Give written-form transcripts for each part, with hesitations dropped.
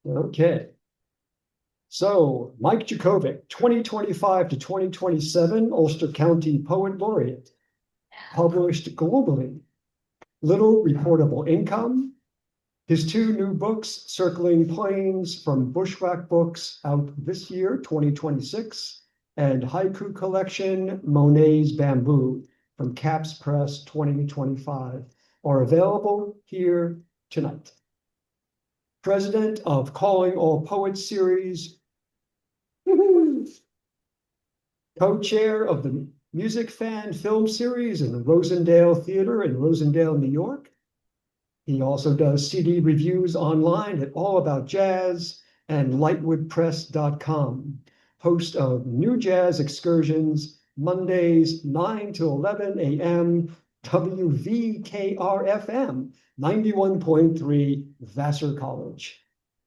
Okay. So Mike Jurkovic, 2025 to 2027 Ulster County Poet Laureate, published globally. Little reportable income. His two new books, Circling Plains from Bushwhack Books, out this year, 2026, and Haiku Collection, Monet's Bamboo, from Caps Press, 2025, are available here tonight. President of Calling All Poets series, co-chair of the Music Fan Film Series in the Rosendale Theater in Rosendale, New York. He also does CD reviews online at All About Jazz and lightwoodpress.com. Host of New Jazz Excursions, Mondays 9 to 11 a.m. WVKR-FM, 91.3 Vassar College.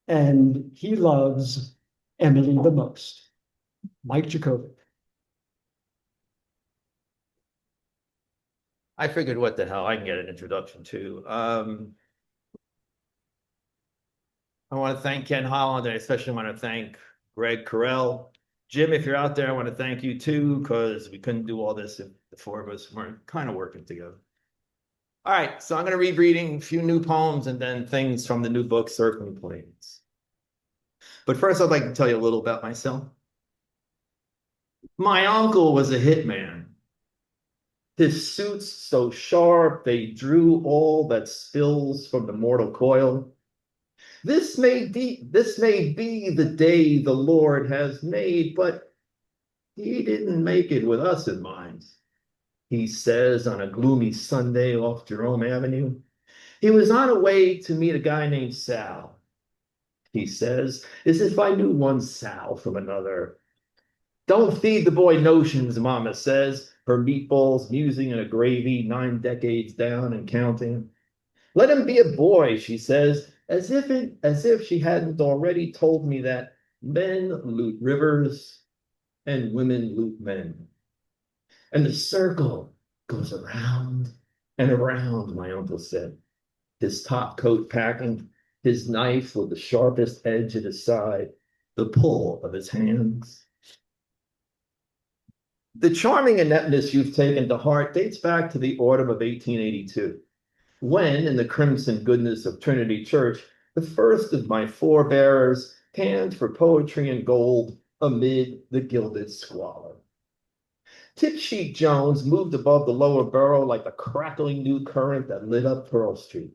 And he loves Emily the most. Mike Jurkovic. I figured what the hell, I can get an introduction too. I want to thank Ken Holland, and I especially want to thank Greg Correll. Jim, if you're out there, I want to thank you too, because we couldn't do all this if the four of us weren't kind of working together. All right, so I'm going to be reading a few new poems and then things from the new book, Circling Plains. But first, I'd like to tell you a little about myself. My uncle was a hitman. His suits so sharp, they drew all that spills from the mortal coil. This may be the day the Lord has made, but he didn't make it with us in mind. He says on a gloomy Sunday off Jerome Avenue, he was on a way to meet a guy named Sal. He says, as if I knew one Sal from another. Don't feed the boy notions, Mama says, her meatballs musing in a gravy 9 decades down and counting. Let him be a boy, she says, as if she hadn't already told me that men loot rivers and women loot men. And the circle goes around and around, my uncle said, his top coat packing, his knife with the sharpest edge at his side, the pull of his hands. The charming ineptness you've taken to heart dates back to the autumn of 1882, when, in the crimson goodness of Trinity Church, the first of my forebearers panned for poetry and gold amid the gilded squalor. Tip-Sheet Jones moved above the lower borough like the crackling new current that lit up Pearl Street,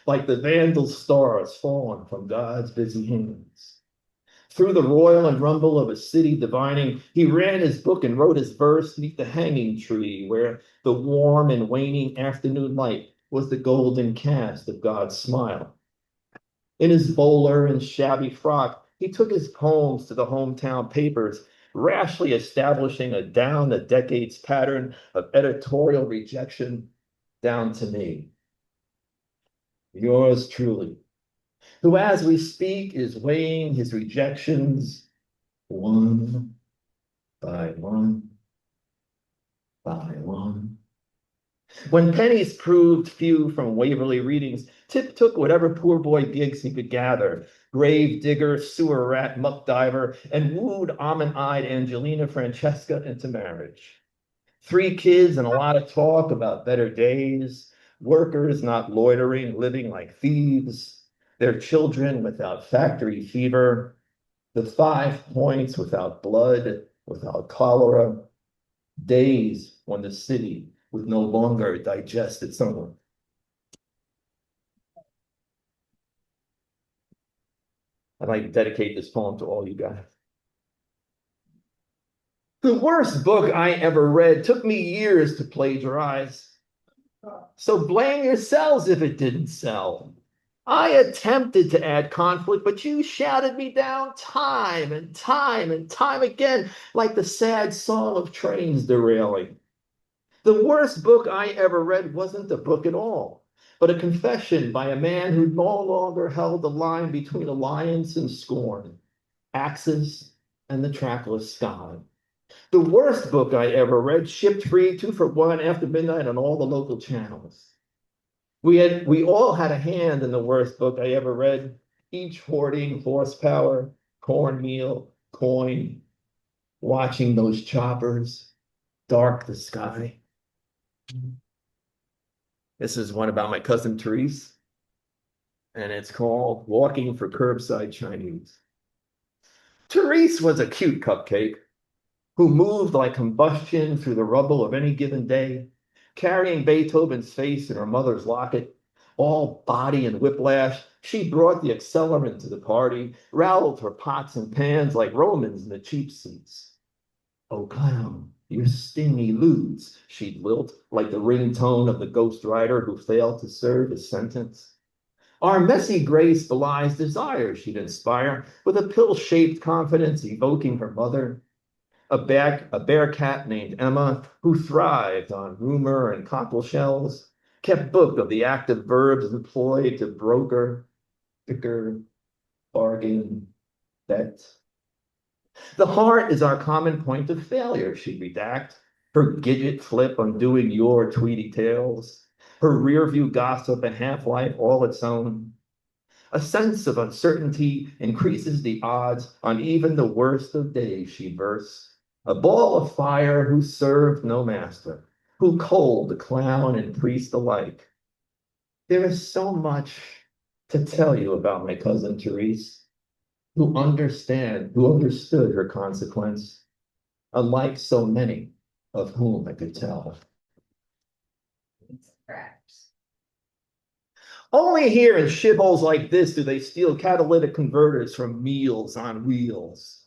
like the vandal stars fallen from God's busy hands. Through the roil and rumble of a city divining, he ran his book and wrote his verse beneath the hanging tree, where the warm and waning afternoon light was the golden cast of God's smile. In his bowler and shabby frock, he took his poems to the hometown papers, rashly establishing a down-the-decades pattern of editorial rejection down to me. Yours truly, who as we speak is weighing his rejections one by one by one. When pennies proved few from Waverly readings, Tip took whatever poor boy gigs he could gather, grave digger, sewer rat, muck diver, and wooed almond-eyed Angelina Francesca into marriage. 3 kids and a lot of talk about better days, workers not loitering, living like thieves, their children without factory fever, the 5 points without blood, without cholera, days when the city would no longer digest its own. I'd like to dedicate this poem to all you guys. The worst book I ever read took me years to plagiarize. So blame yourselves if it didn't sell. I attempted to add conflict, but you shouted me down time and time and time again, like the sad song of trains derailing. The worst book I ever read wasn't a book at all, but a confession by a man who no longer held the line between alliance and scorn, axes and the trackless sky. The worst book I ever read, shipped free 2 for $1 after midnight on all the local channels. We all had a hand in the worst book I ever read, each hoarding horsepower, cornmeal, coin, watching those choppers dark the sky. This is one about my cousin Therese, and it's called Walking for Curbside Chinese. Therese was a cute cupcake who moved like combustion through the rubble of any given day, carrying Beethoven's face in her mother's locket. All body and whiplash, she brought the accelerant to the party, rattled her pots and pans like Romans in the cheap seats. Oh, clown, you sting eludes, she'd lilt, like the ringtone of the ghost rider who failed to serve his sentence. Our messy grace belies desire, she'd inspire, with a pill-shaped confidence evoking her mother. A bear cat named Emma, who thrived on rumor and cockle shells, kept book of the active verbs employed to broker, bicker, bargain, bet. The heart is our common point of failure, she'd redact, her gidget flip undoing your tweedy tales, her rear view gossip and half-life all its own. A sense of uncertainty increases the odds on even the worst of days, she verse. A ball of fire who served no master, who cold the clown and priest alike. There is so much to tell you about my cousin Therese, who understood her consequence, unlike so many of whom I could tell. Only here in shitholes like this do they steal catalytic converters from meals on wheels.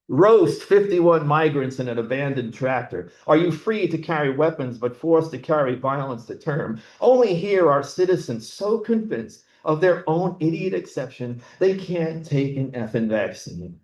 Roast 51 migrants in an abandoned tractor. Are you free to carry weapons but forced to carry violence to term? Only here are citizens so convinced of their own idiot exception they can't take an effing vaccine.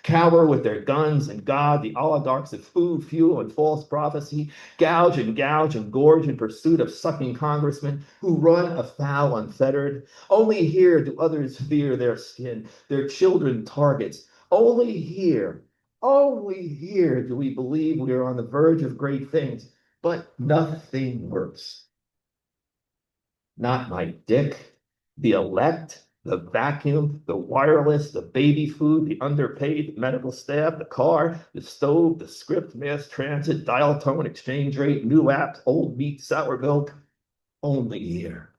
Cower with their guns and God, the oligarchs of food, fuel, and false prophecy, gouge and gorge in pursuit of sucking congressmen who run afoul unfettered. Only here do others fear their skin, their children targets. Only here do we believe we are on the verge of great things, but nothing works. Not my dick, the elect, the vacuum, the wireless, the baby food, the underpaid, the medical staff, the car, the stove, the script, mass transit, dial tone, exchange rate, new apps, old meat, sour milk. Only here.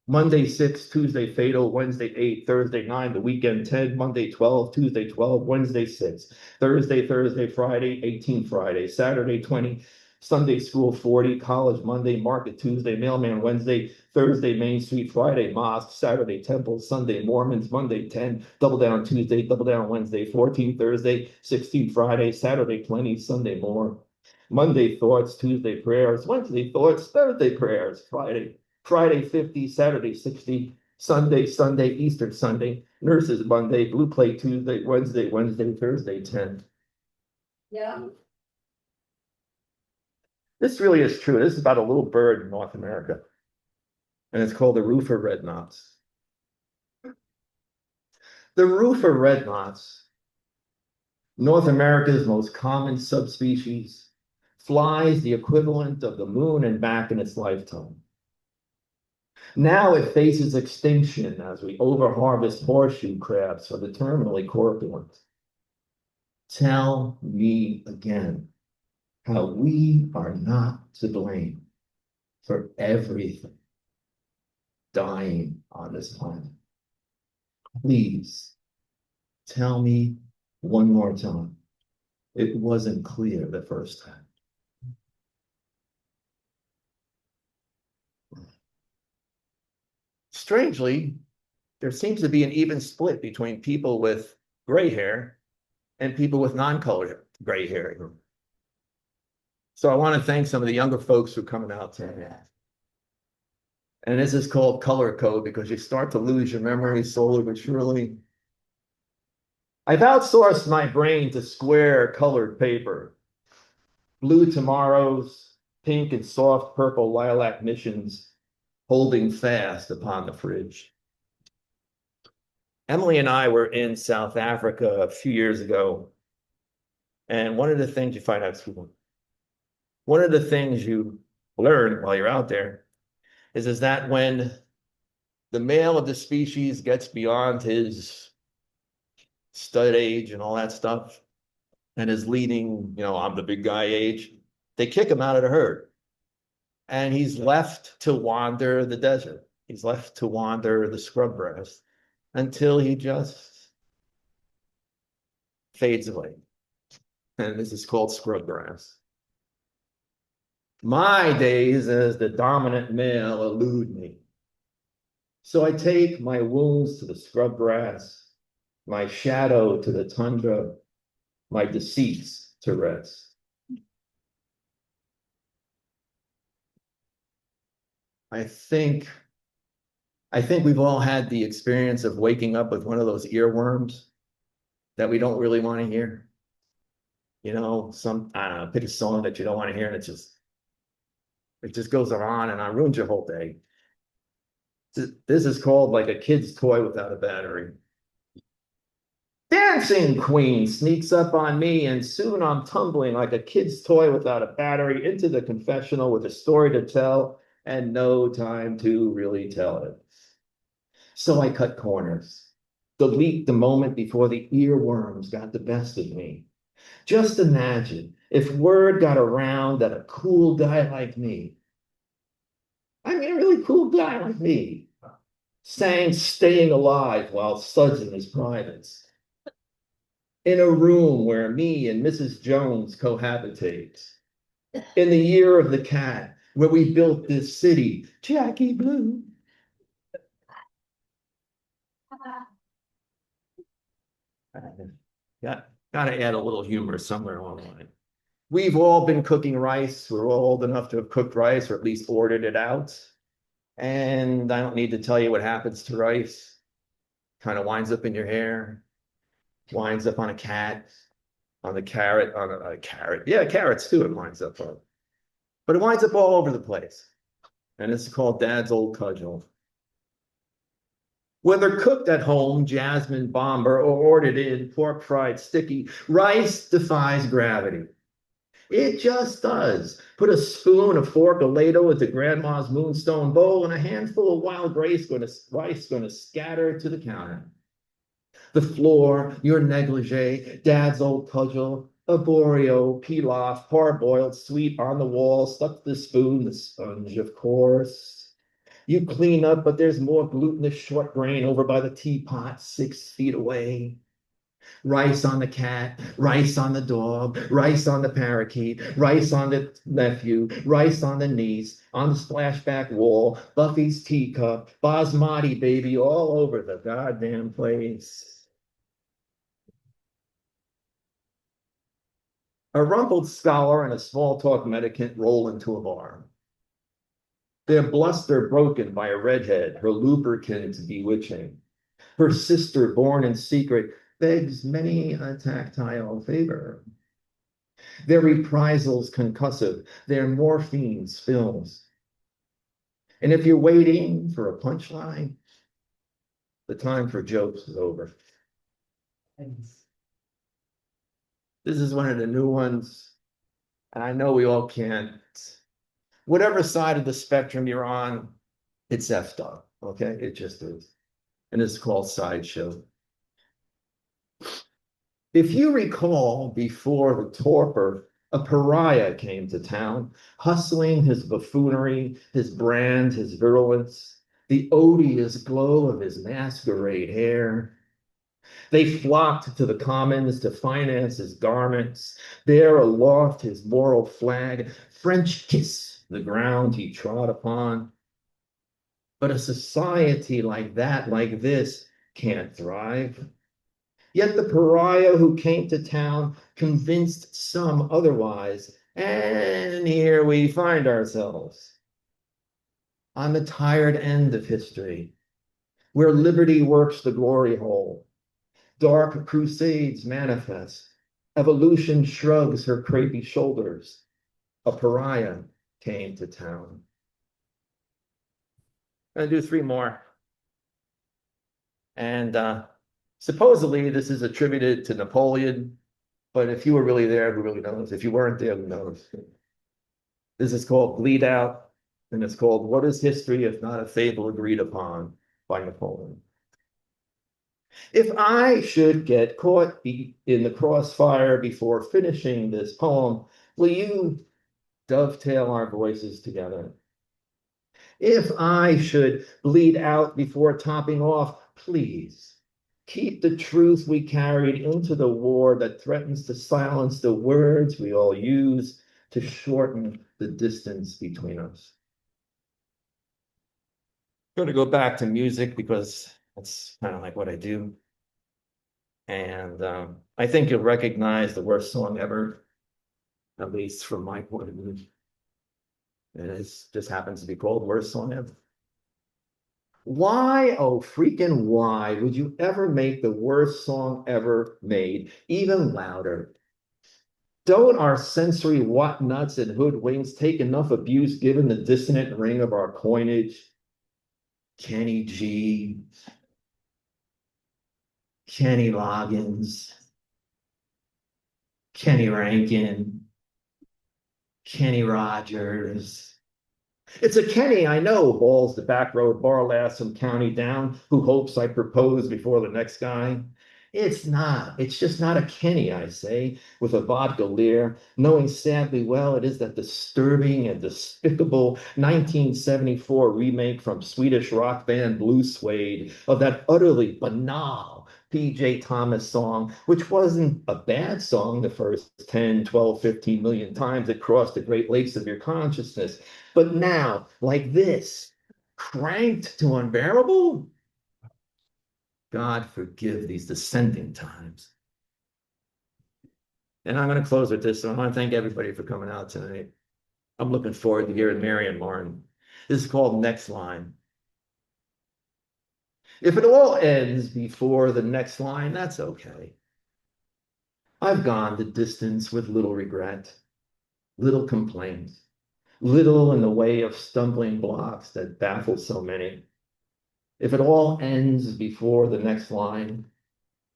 Monday 6, Tuesday fatal, Wednesday 8, Thursday 9, the weekend 10, Monday 12, Tuesday 12, Wednesday 6, Thursday, Friday, 18 Friday, Saturday 20, Sunday school 40, college Monday, market Tuesday, mailman Wednesday, Thursday Main Street, Friday mosque, Saturday temple, Sunday Mormons, Monday 10, double down Tuesday, double down Wednesday, 14 Thursday, 16 Friday, Saturday 20, Sunday more. Monday thoughts, Tuesday prayers, Wednesday thoughts, Thursday prayers, Friday 50, Saturday 60, Sunday, Easter Sunday, Nurses Monday, Blue Plate Tuesday, Wednesday, Thursday 10. Yeah. This really is true. This is about a little bird in North America, and it's called the roofer red knots. The roofer red knots, North America's most common subspecies, flies the equivalent of the moon and back in its lifetime. Now it faces extinction as we overharvest horseshoe crabs for the terminally corpulent. Tell me again how we are not to blame for everything dying on this planet. Please tell me one more time. It wasn't clear the first time. Strangely, there seems to be an even split between people with gray hair and people with non-colored gray hair. So I want to thank some of the younger folks who are coming out today. And this is called color code because you start to lose your memory slowly but surely. I've outsourced my brain to square colored paper. Blue tomorrows, pink and soft purple lilac missions, holding fast upon the fridge. Emily and I were in South Africa a few years ago. And one of the things you find out, one of the things you learn while you're out there is that when the male of the species gets beyond his stud age and all that stuff and is leading, I'm the big guy age, they kick him out of the herd. And he's left to wander the desert. He's left to wander the scrub grass until he just fades away. And this is called scrub grass. My days as the dominant male elude me. So I take my wounds to the scrub grass, my shadow to the tundra, my deceits to rest. I think we've all had the experience of waking up with one of those earworms that we don't really want to hear. I don't know, pick a song that you don't want to hear, and it just goes on and on, ruins your whole day. This is called like a kid's toy without a battery. Dancing queen sneaks up on me, and soon I'm tumbling like a kid's toy without a battery into the confessional with a story to tell and no time to really tell it. So I cut corners, delete the moment before the earworms got the best of me. Just imagine if word got around that a cool guy like me, a really cool guy like me, sang Staying Alive while sudsing his privates. In a room where me and Mrs. Jones cohabitate. In the year of the cat, where we built this city, Jackie Blue. Gotta add a little humor somewhere along the line. We've all been cooking rice. We're all old enough to have cooked rice or at least ordered it out. And I don't need to tell you what happens to rice. Kind of winds up in your hair, winds up on a cat, on the carrot, on a carrot. Yeah, carrots too, it winds up on. But it winds up all over the place. And it's called Dad's Old Cudgel. Whether cooked at home, jasmine bomber, or ordered in pork fried sticky, rice defies gravity. It just does. Put a spoon, a fork, a ladle into grandma's moonstone bowl, and a handful of wild rice going to scatter to the counter. The floor, your negligee, Dad's old cudgel, arborio, pilaf, hard-boiled sweet on the wall, stuck to the spoon, the sponge, of course. You clean up, but there's more glutinous short grain over by the teapot 6 feet away. Rice on the cat, rice on the dog, rice on the parakeet, rice on the nephew, rice on the niece, on the splashback wall, Buffy's teacup, basmati baby all over the goddamn place. A rumpled scholar and a small-talk mendicant roll into a bar. Their bluster broken by a redhead, her lubricant bewitching. Her sister, born in secret, begs many a tactile favor. Their reprisals concussive, their morphine spills. And if you're waiting for a punchline, the time for jokes is over. This is one of the new ones, and I know we all can't. Whatever side of the spectrum you're on, it's effed up, okay? It just is. And it's called Sideshow. If you recall, before the torpor, a pariah came to town, hustling his buffoonery, his brand, his virulence, the odious glow of his masquerade hair. They flocked to the commons to finance his garments, bear aloft his moral flag, French kiss the ground he trod upon. But a society like that, like this, can't thrive. Yet the pariah who came to town convinced some otherwise, and here we find ourselves on the tired end of history, where liberty works the glory hole, dark crusades manifest, evolution shrugs her crepey shoulders. A pariah came to town. I'm gonna do 3 more. And supposedly this is attributed to Napoleon, but if you were really there, who really knows? If you weren't there, who knows? This is called Bleed Out, and it's called What is History If Not a Fable Agreed Upon by Napoleon. If I should get caught in the crossfire before finishing this poem, will you dovetail our voices together? If I should bleed out before topping off, please keep the truth we carried into the war that threatens to silence the words we all use to shorten the distance between us. I'm going to go back to music because that's kind of like what I do. And I think you'll recognize the worst song ever, at least from my point of view. And it just happens to be called Worst Song Ever. Why, oh freaking why, would you ever make the worst song ever made even louder? Don't our sensory whatnuts and hoodwinks take enough abuse given the dissonant ring of our coinage? Kenny G, Kenny Loggins, Kenny Rankin, Kenny Rogers. It's a Kenny I know, bawls the back road bar lass from County Down, who hopes I propose before the next guy. It's not. It's just not a Kenny, I say, with a vodka leer, knowing sadly well it is that disturbing and despicable 1974 remake from Swedish rock band Blue Suede of that utterly banal P.J. Thomas song, which wasn't a bad song the first 10, 12, 15 million times it crossed the Great Lakes of your consciousness. But now, like this, cranked to unbearable? God forgive these descending times. And I'm going to close with this. So I want to thank everybody for coming out tonight. I'm looking forward to hearing Mary and Martin. This is called Next Line. If it all ends before the next line, that's okay. I've gone the distance with little regret, little complaint, little in the way of stumbling blocks that baffle so many. If it all ends before the next line,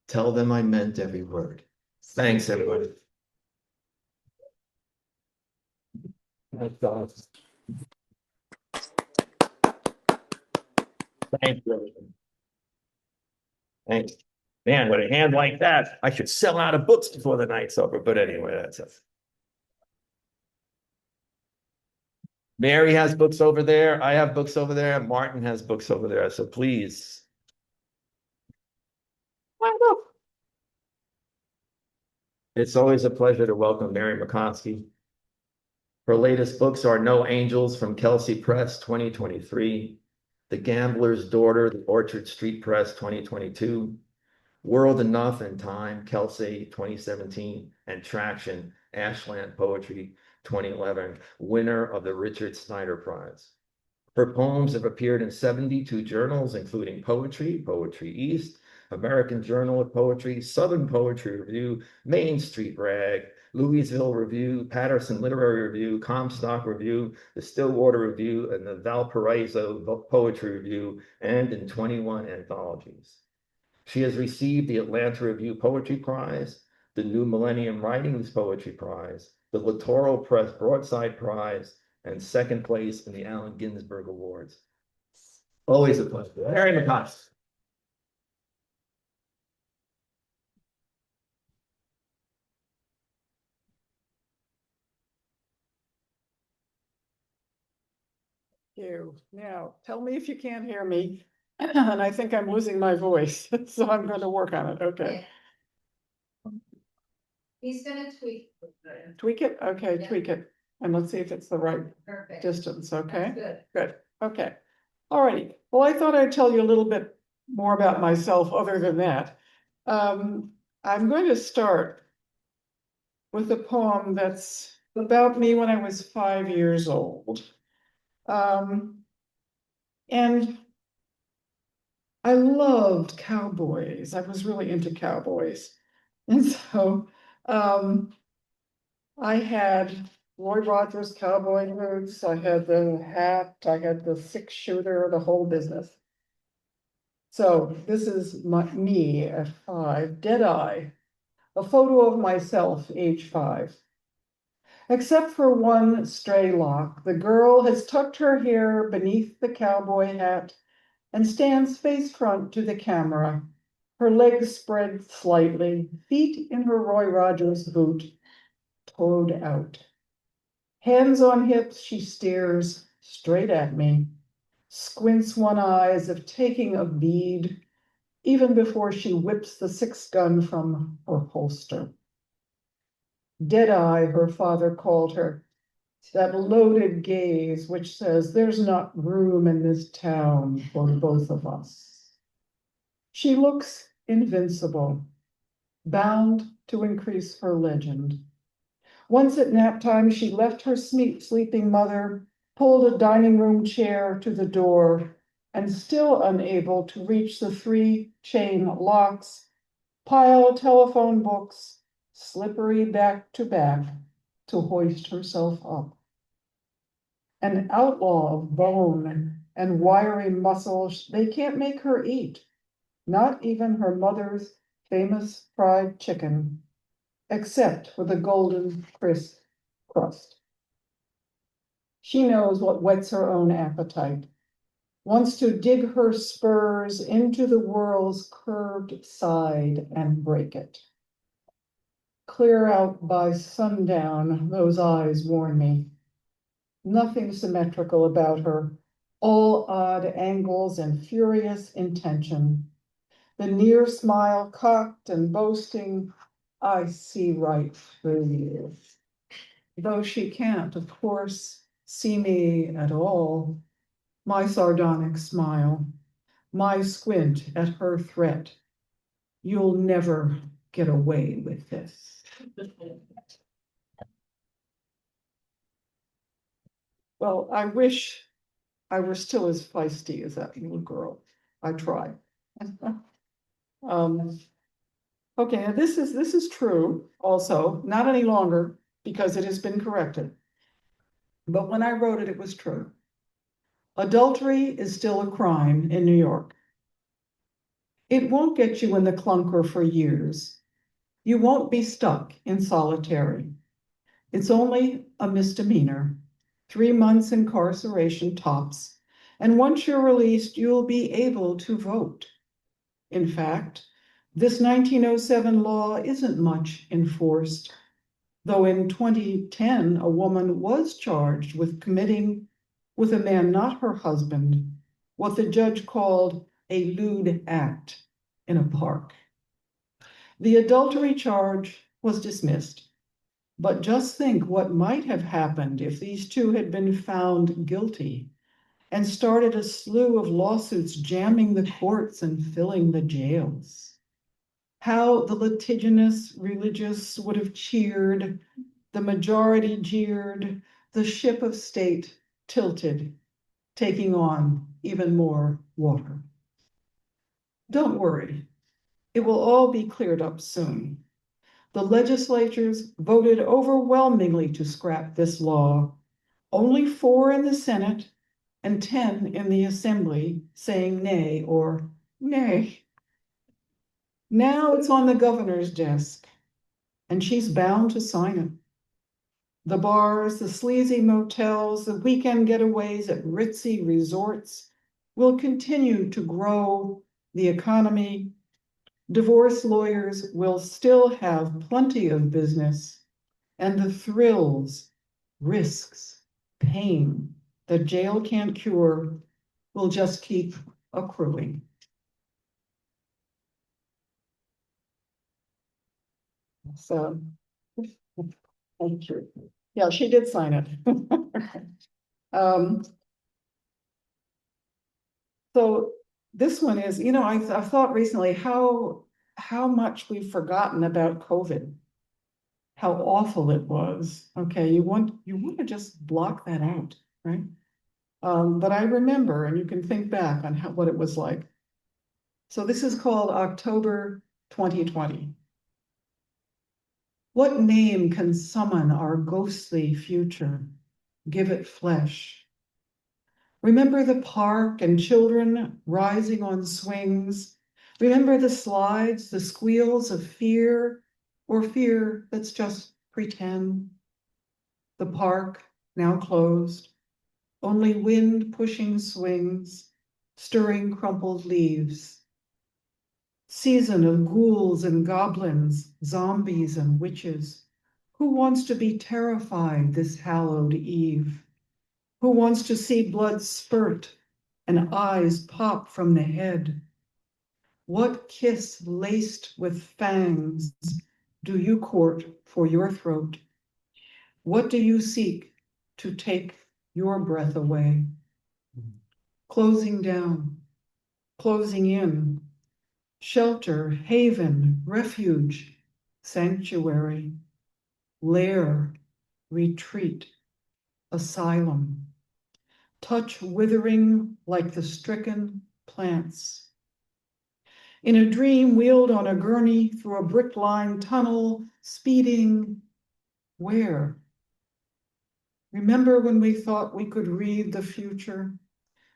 tell them I meant every word. Thanks, everybody. Thank you. Thanks. Man, with a hand like that, I should sell out of books before the night's over. But anyway, that's it. Mary has books over there. I have books over there. Martin has books over there. So please. It's always a pleasure to welcome Mary Makofske. Her latest books are No Angels from Kelsey Press, 2023, The Gambler's Daughter, the Orchard Street Press, 2022, World Enough and Time, Kelsey, 2017, and Traction, Ashland Poetry, 2011, winner of the Richard Snyder Prize. Her poems have appeared in 72 journals, including Poetry, Poetry East, American Journal of Poetry, Southern Poetry Review, Main Street Rag, Louisville Review, Patterson Literary Review, Comstock Review, the Stillwater Review, and the Valparaiso Poetry Review, and in 21 anthologies. She has received the Atlanta Review Poetry Prize, the New Millennium Writings Poetry Prize, the Littoral Press Broadside Prize, and second place in the Allen Ginsberg Awards. Always a pleasure. Mary Makofske. You. Now, tell me if you can't hear me. And I think I'm losing my voice, so I'm going to work on it. Okay. He's gonna tweak. Tweak it? Okay, Yeah. tweak it. And let's see if it's the right Perfect. distance, okay? That's good. Good, okay. All righty. Well, I thought I'd tell you a little bit more about myself other than that. I'm going to start with a poem that's about me when I was 5 years old. And I loved cowboys. I was really into cowboys. And so I had Roy Rogers cowboy boots, I had the hat, I had the 6-shooter, the whole business. So this is me at 5, dead eye, a photo of myself, age 5. Except for one stray lock, the girl has tucked her hair beneath the cowboy hat and stands face front to the camera, her legs spread slightly, feet in her Roy Rogers boot, toed out. Hands on hips, she stares straight at me, squints one eye as if taking a bead, even before she whips the 6-gun from her holster. Dead-eye, her father called her, that loaded gaze which says there's not room in this town for both of us. She looks invincible, bound to increase her legend. Once at nap time, she left her sleeping mother, pulled a dining room chair to the door, and still unable to reach the 3 chain locks, piled telephone books, slippery back to back, to hoist herself up. An outlaw of bone and wiry muscles, they can't make her eat, not even her mother's famous fried chicken, except for the golden crisp crust. She knows what whets her own appetite, wants to dig her spurs into the world's curved side and break it. Clear out by sundown, those eyes warn me. Nothing symmetrical about her, all odd angles and furious intention. The near smile cocked and boasting, I see right through you. Though she can't, of course, see me at all. My sardonic smile, my squint at her threat. You'll never get away with this. Well, I wish I were still as feisty as that little girl. I try. Okay, this is true also, not any longer because it has been corrected. But when I wrote it, it was true. Adultery is still a crime in New York. It won't get you in the clunker for years. You won't be stuck in solitary. It's only a misdemeanor, 3 months incarceration tops, and once you're released, you'll be able to vote. In fact, this 1907 law isn't much enforced, though in 2010, a woman was charged with committing, with a man not her husband, what the judge called a lewd act in a park. The adultery charge was dismissed, but just think what might have happened if these two had been found guilty and started a slew of lawsuits jamming the courts and filling the jails. How the litigious religious would have cheered, the majority jeered, the ship of state tilted, taking on even more water. Don't worry, it will all be cleared up soon. The legislatures voted overwhelmingly to scrap this law, only 4 in the Senate and 10 in the Assembly saying nay or nay. Now it's on the governor's desk, and she's bound to sign it. The bars, the sleazy motels, the weekend getaways at ritzy resorts will continue to grow the economy. Divorce lawyers will still have plenty of business, and the thrills, risks, pain that jail can't cure will just keep accruing. So, thank you. Yeah, she did sign it. So this one is, I've thought recently how much we've forgotten about COVID, how awful it was. Okay, you want to just block that out, right? But I remember, and you can think back on what it was like. So this is called October 2020. What name can summon our ghostly future? Give it flesh. Remember the park and children rising on swings. Remember the slides, the squeals of fear, or fear that's just pretend. The park, now closed, only wind pushing swings, stirring crumpled leaves. Season of ghouls and goblins, zombies and witches. Who wants to be terrified this hallowed eve? Who wants to see blood spurt and eyes pop from the head? What kiss laced with fangs do you court for your throat? What do you seek to take your breath away? Closing down, closing in, shelter, haven, refuge, sanctuary, lair, retreat, asylum. Touch withering like the stricken plants. In a dream wheeled on a gurney through a brick-lined tunnel, speeding where? Remember when we thought we could read the future?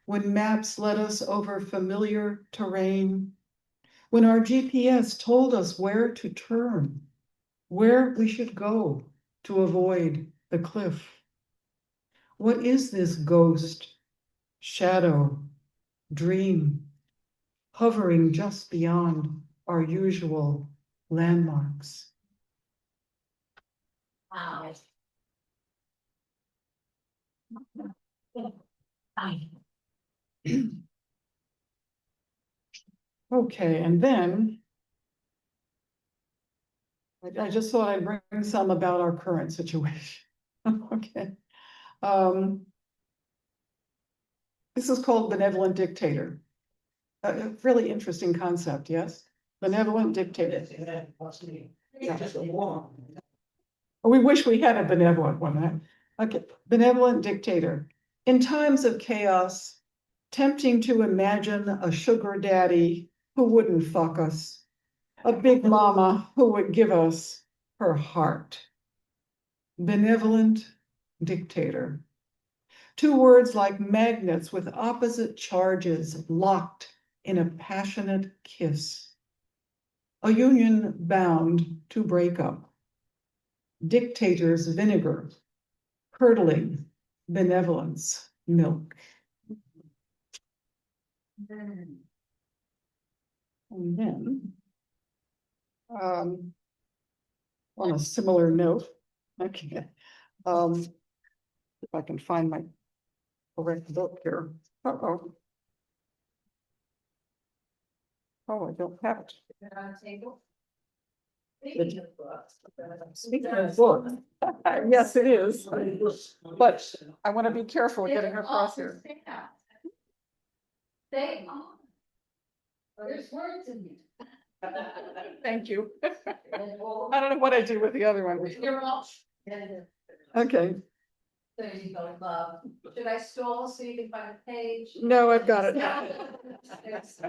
When maps led us over familiar terrain? When our GPS told us where to turn, where we should go to avoid the cliff? What is this ghost, shadow, dream, hovering just beyond our usual landmarks? Wow. Okay, and then I just thought I'd bring some about our current situation. Okay. This is called benevolent dictator. A really interesting concept, yes? Benevolent dictator. Yeah. We wish we had a benevolent one, huh? Okay, benevolent dictator. In times of chaos, tempting to imagine a sugar daddy who wouldn't fuck us, a big mama who would give us her heart. Benevolent dictator. Two words like magnets with opposite charges locked in a passionate kiss. A union bound to break up. Dictator's vinegar, curdling benevolence milk. And then, on a similar note, okay, if I can find my correct book here. Uh-oh. Oh, I don't have it. Speaking of books, yes, it is. But I want to be careful getting across here. There's words in here. Thank you. I don't know what I do with the other one. You're all. Okay, There you go, love. Should I stall so you can find a page? no, I've got it.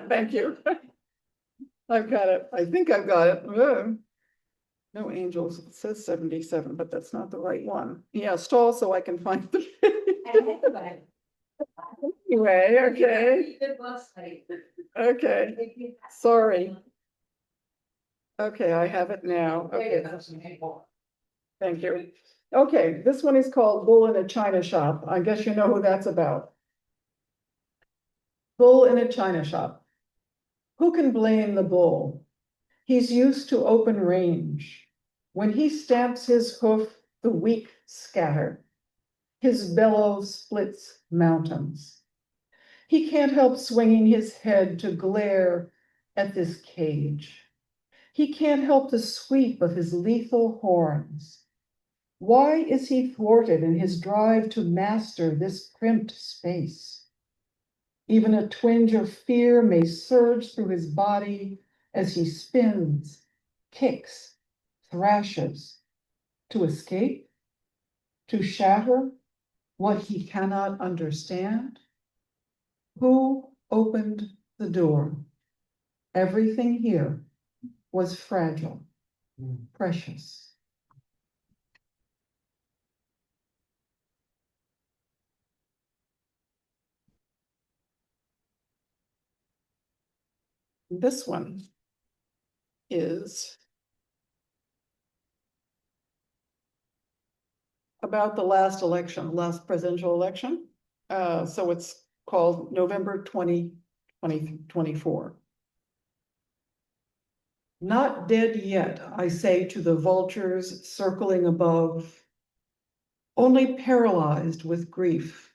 Thank you. I've got it. I think I've got it. No angels. It says 77, but that's not the right one. Yeah, stall so I can find the page. Anyway, okay. Okay, sorry. Okay, I have it now. Okay, thank you. Okay, this one is called Bull in a China Shop. I guess you know who that's about. Bull in a China Shop. Who can blame the bull? He's used to open range. When he stamps his hoof, the weak scatter. His bellow splits mountains. He can't help swinging his head to glare at this cage. He can't help the sweep of his lethal horns. Why is he thwarted in his drive to master this crimped space? Even a twinge of fear may surge through his body as he spins, kicks, thrashes, to escape, to shatter what he cannot understand. Who opened the door? Everything here was fragile, precious. This one is about the last election, last presidential election. So it's called November 2024. Not dead yet, I say to the vultures circling above, only paralyzed with grief.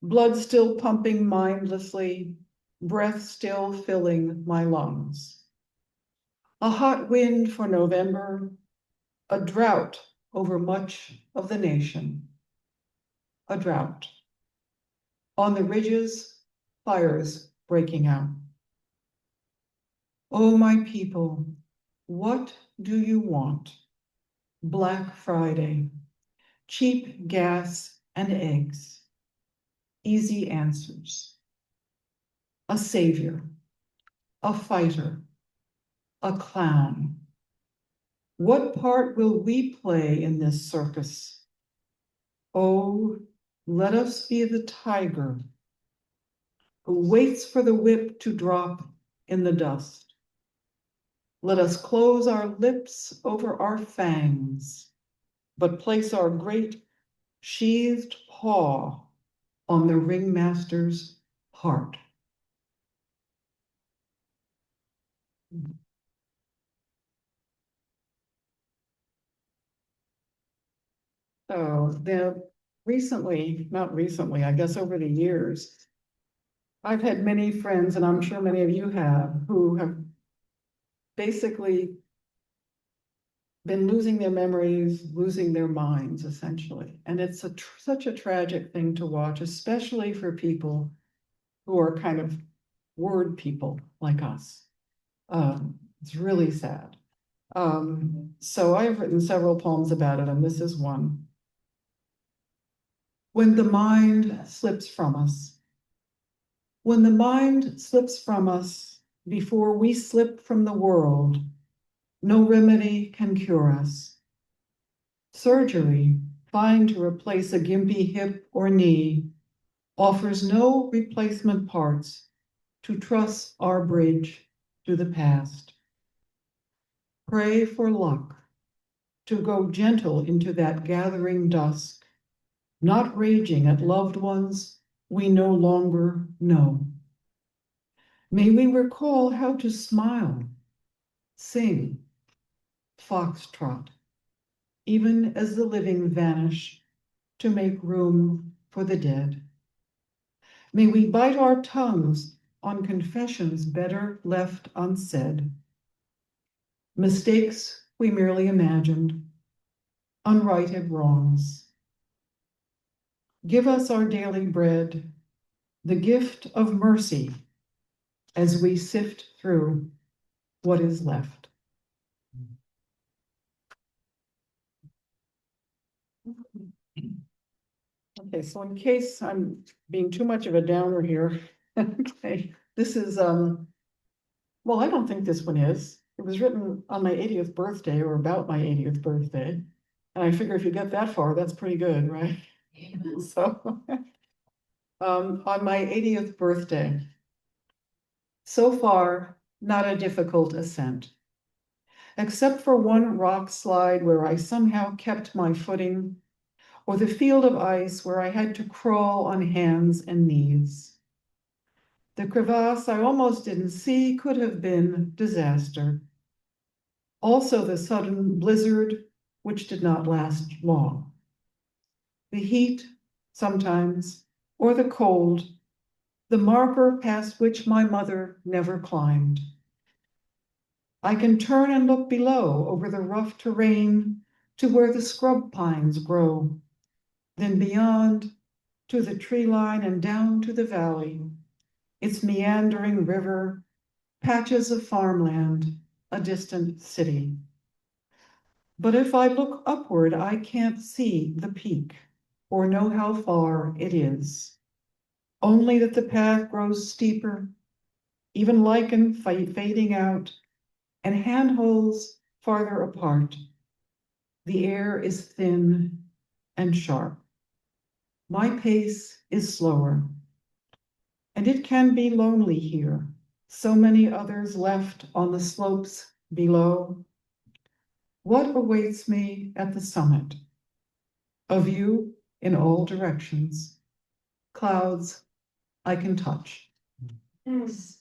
Blood still pumping mindlessly, breath still filling my lungs. A hot wind for November, a drought over much of the nation. A drought. On the ridges, fires breaking out. Oh, my people, what do you want? Black Friday, cheap gas and eggs, easy answers. A savior, a fighter, a clown. What part will we play in this circus? Oh, let us be the tiger who waits for the whip to drop in the dust. Let us close our lips over our fangs, but place our great sheathed paw on the ringmaster's heart. So not recently, I guess over the years, I've had many friends, and I'm sure many of you have, who have basically been losing their memories, losing their minds, essentially. And it's such a tragic thing to watch, especially for people who are kind of word people like us. It's really sad. So I've written several poems about it, and this is one. When the mind slips from us. When the mind slips from us before we slip from the world, no remedy can cure us. Surgery, fine to replace a gimpy hip or knee, offers no replacement parts to truss our bridge to the past. Pray for luck to go gentle into that gathering dusk, not raging at loved ones we no longer know. May we recall how to smile, sing, foxtrot, even as the living vanish to make room for the dead. May we bite our tongues on confessions better left unsaid, mistakes we merely imagined, unrighted wrongs. Give us our daily bread, the gift of mercy, as we sift through what is left. Okay, so in case I'm being too much of a downer here, okay, this is, well, I don't think this one is. It was written on my 80th birthday or about my 80th birthday. And I figure if you get that far, that's pretty good, right? So, on my 80th birthday, so far, not a difficult ascent. Except for one rock slide where I somehow kept my footing, or the field of ice where I had to crawl on hands and knees. The crevasse I almost didn't see could have been disaster. Also the sudden blizzard, which did not last long. The heat, sometimes, or the cold, the marker past which my mother never climbed. I can turn and look below over the rough terrain to where the scrub pines grow, then beyond to the tree line and down to the valley, its meandering river, patches of farmland, a distant city. But if I look upward, I can't see the peak or know how far it is. Only that the path grows steeper, even lichen fading out, and handholds farther apart. The air is thin and sharp. My pace is slower, and it can be lonely here. So many others left on the slopes below. What awaits me at the summit? of you in all directions. Clouds I can touch. Yes.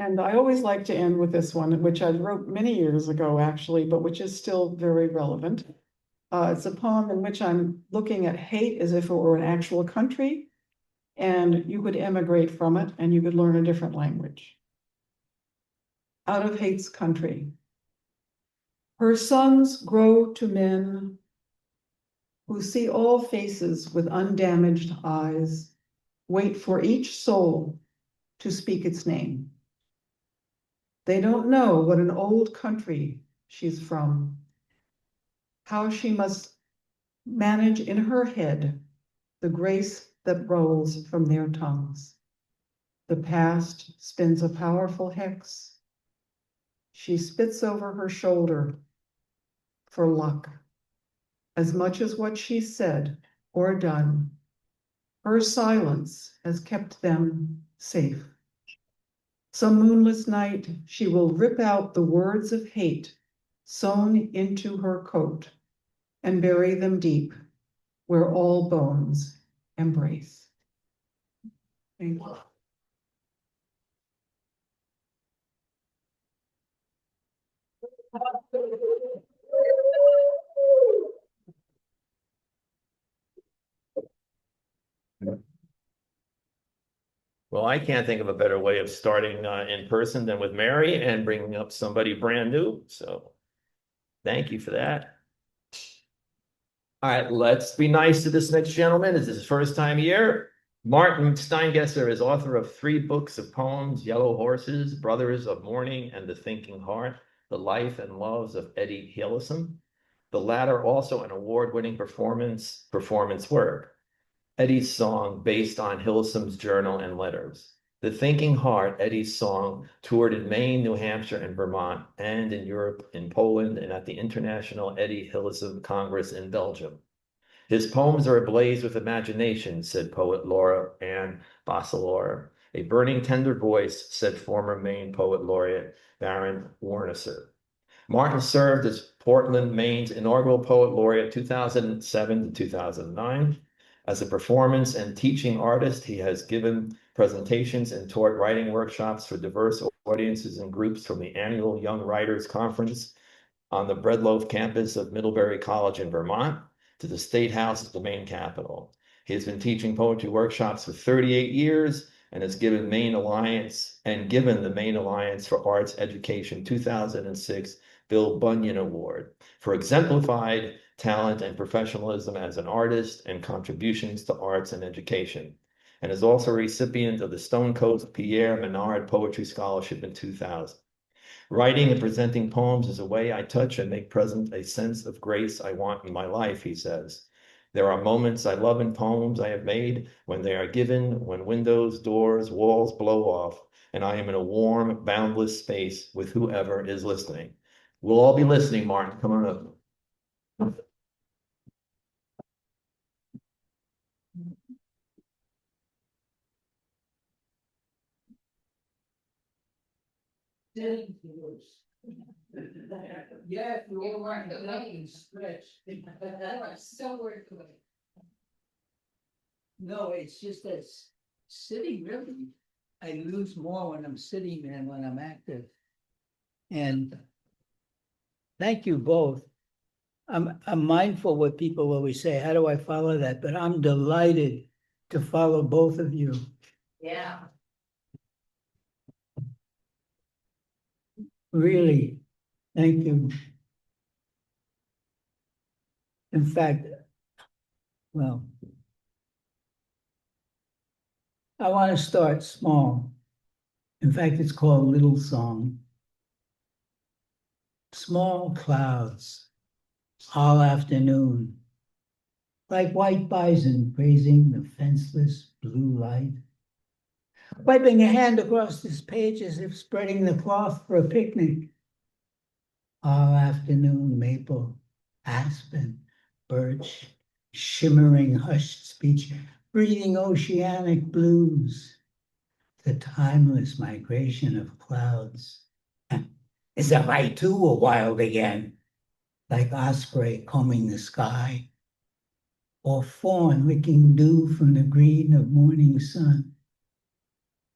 And I always like to end with this one, which I wrote many years ago, actually, but which is still very relevant. It's a poem in which I'm looking at hate as if it were an actual country, and you could emigrate from it and you could learn a different language. Out of hate's country. Her sons grow to men who see all faces with undamaged eyes, wait for each soul to speak its name. They don't know what an old country she's from, how she must manage in her head the grace that rolls from their tongues. The past spins a powerful hex. She spits over her shoulder for luck, as much as what she said or done. Her silence has kept them safe. Some moonless night, she will rip out the words of hate sewn into her coat and bury them deep where all bones embrace. Thank you. Well, I can't think of a better way of starting in person than with Mary and bringing up somebody brand new. So thank you for that. All right, let's be nice to this next gentleman. This is his first time here. Martin Steingesser is author of 3 books of poems, Yellow Horses, Brothers of Morning, and The Thinking Heart, The Life and Loves of Eddie Hillesum. The latter also an award-winning performance work. Eddie's song based on Hillesum's journal and letters. The Thinking Heart, Eddie's song, toured in Maine, New Hampshire, and Vermont, and in Europe, in Poland, and at the International Eddie Hillesum Congress in Belgium. His poems are ablaze with imagination, said poet Laura Ann Basselor. A burning tender voice, said former Maine poet laureate Baron Warnesser. Martin served as Portland, Maine's inaugural poet laureate 2007 to 2009. As a performance and teaching artist, he has given presentations and taught writing workshops for diverse audiences and groups, from the annual Young Writers Conference on the Breadloaf campus of Middlebury College in Vermont to the State House at the Maine Capitol. He has been teaching poetry workshops for 38 years and has given the Maine Alliance for Arts Education 2006 Bill Bunyan Award for exemplified talent and professionalism as an artist and contributions to arts and education, and is also a recipient of the Stone Coast Pierre Menard Poetry Scholarship in 2000. Writing and presenting poems is a way I touch and make present a sense of grace I want in my life, he says. There are moments I love in poems I have made when they are given, when windows, doors, walls blow off, and I am in a warm, boundless space with whoever is listening. We'll all be listening, Martin. Come on up. Yeah, you all right, the legs stretched. So worth it. No, it's just that sitting really, I lose more when I'm sitting than when I'm active. And thank you both. I'm mindful what people always say, how do I follow that? But I'm delighted to follow both of you. Yeah. Really, thank you. In fact, well, I want to start small. In fact, it's called Little Song. Small clouds, all afternoon, like white bison grazing the fenceless blue light. Wiping a hand across this page as if spreading the cloth for a picnic. All afternoon, maple, aspen, birch, shimmering hushed speech, breathing oceanic blues. The timeless migration of clouds. As if I too were wild again, like osprey combing the sky, or fawn licking dew from the green of morning sun.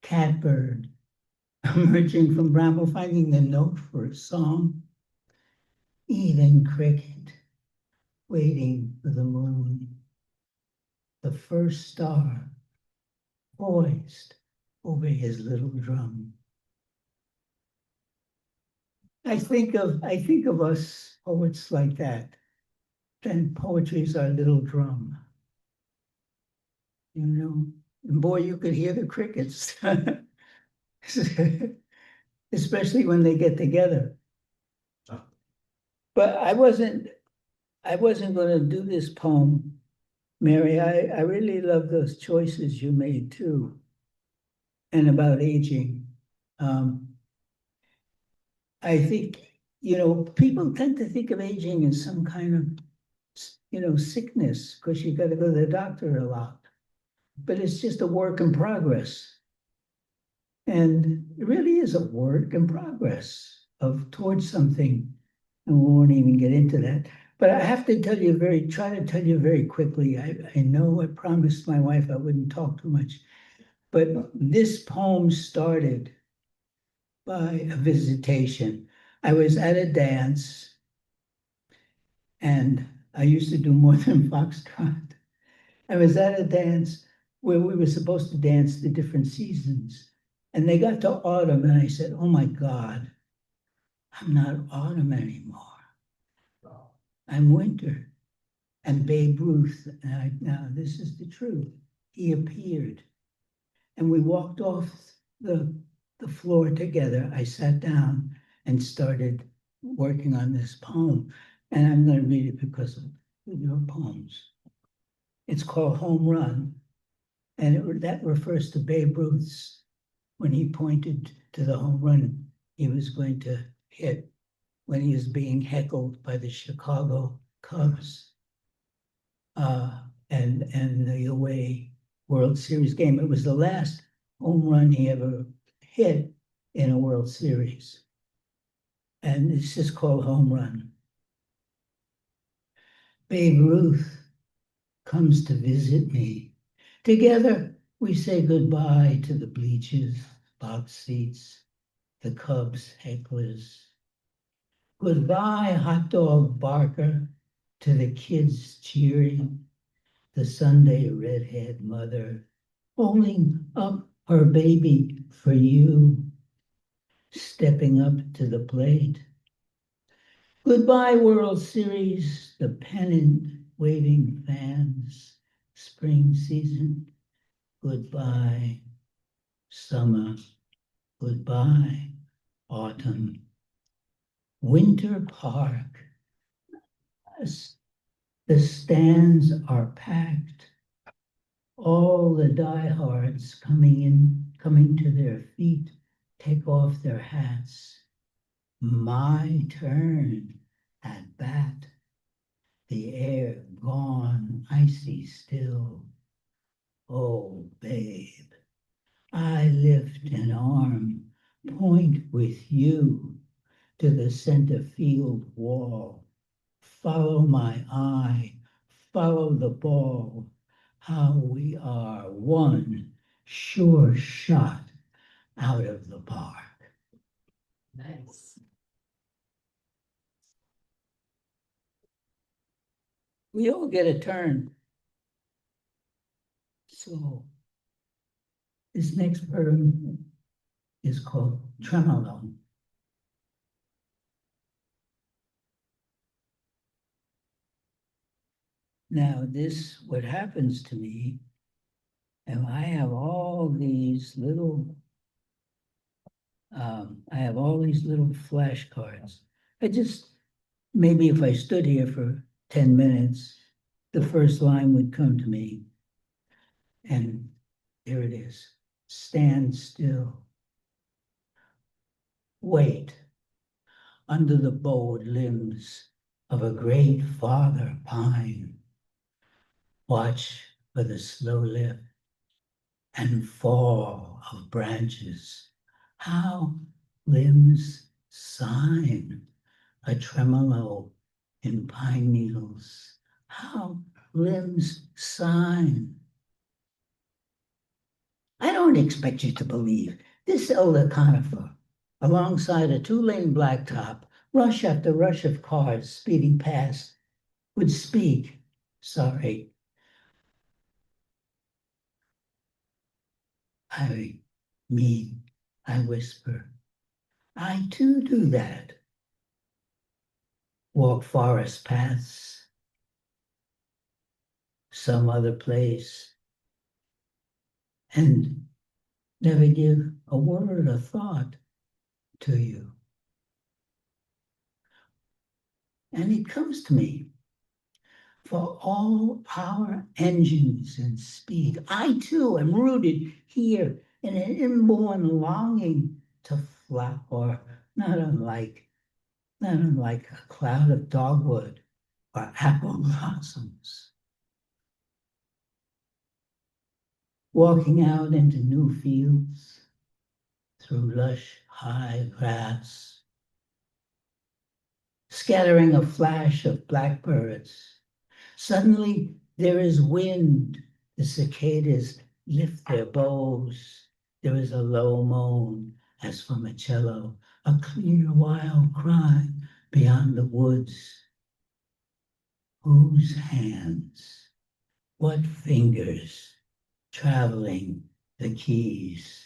Catbird emerging from bramble, finding the note for a song. Even cricket waiting for the moon. The first star poised over his little drum. I think of us poets like that. Then poetry is our little drum. You know, and boy, you could hear the crickets, especially when they get together. But I wasn't going to do this poem, Mary. I really love those choices you made too, and about aging. I think, people tend to think of aging as some kind of, sickness, because you got to go to the doctor a lot. But it's just a work in progress. And it really is a work in progress towards something. And we won't even get into that. But I have to try to tell you very quickly. I know I promised my wife I wouldn't talk too much. But this poem started by a visitation. I was at a dance, and I used to do more than foxtrot. I was at a dance where we were supposed to dance the different seasons. And they got to autumn, and I said, oh my God, I'm not autumn anymore. I'm winter. And Babe Ruth, now this is the truth, he appeared. And we walked off the floor together. I sat down and started working on this poem. And I'm going to read it because of your poems. It's called Home Run. And that refers to Babe Ruth's, when he pointed to the home run he was going to hit when he was being heckled by the Chicago Cubs and the away World Series game. It was the last home run he ever hit in a World Series. And it's just called Home Run. Babe Ruth comes to visit me. Together, we say goodbye to the bleachers, box seats, the Cubs hecklers. Goodbye, hot dog barker, to the kids cheering, the Sunday redhead mother holding up her baby for you, stepping up to the plate. Goodbye, World Series, the pennant waving fans, spring season. Goodbye, summer. Goodbye, autumn. Winter Park. The stands are packed. All the diehards coming to their feet, take off their hats. My turn at bat. The air gone icy still. Oh, babe, I lift an arm, point with you to the center field wall. Follow my eye, follow the ball. How we are one sure shot out of the park. Nice. We all get a turn. So this next poem is called Tremolo. Now what happens to me, and I have all these little flashcards. Maybe if I stood here for 10 minutes, the first line would come to me. And there it is. Stand still. Wait under the bowed limbs of a great father pine. Watch for the slow lift and fall of branches. How limbs sign, a tremolo in pine needles. How limbs sign. I don't expect you to believe this elder conifer, alongside a two-lane blacktop, rush after rush of cars speeding past, would speak. Sorry. I mean, I whisper. I too do that. Walk forest paths, some other place, and never give a word or thought to you. And it comes to me, for all our engines and speed, I too am rooted here in an inborn longing to flower, not unlike a cloud of dogwood or apple blossoms. Walking out into new fields, through lush high grass, scattering a flash of blackbirds. Suddenly there is wind, the cicadas lift their bows. There is a low moan as from a cello, a clear wild cry beyond the woods. Whose hands, what fingers, traveling the keys,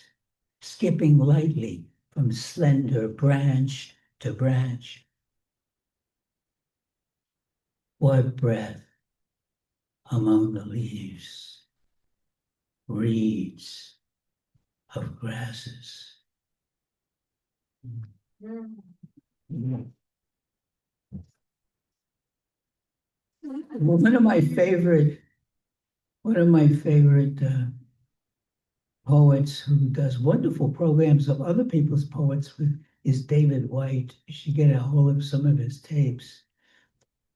skipping lightly from slender branch to branch. What breath among the leaves, reeds of grasses. One of my favorite poets who does wonderful programs of other people's poets is David White. You should get a hold of some of his tapes.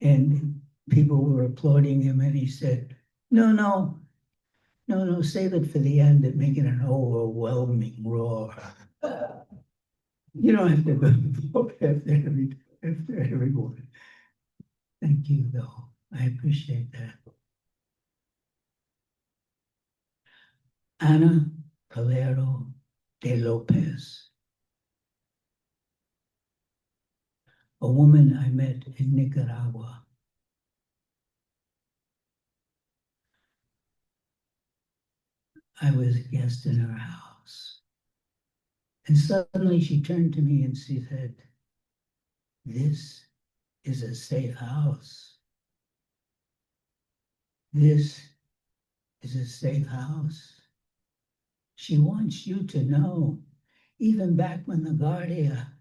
And people were applauding him, and he said, no, save it for the end and make it an overwhelming roar. You don't have to go after everyone. Thank you, though. I appreciate that. Ana Calero de Lopez, a woman I met in Nicaragua. I was a guest in her house. And suddenly she turned to me and she said, "This is a safe house. This is a safe house. She wants you to know, even back when the Guardia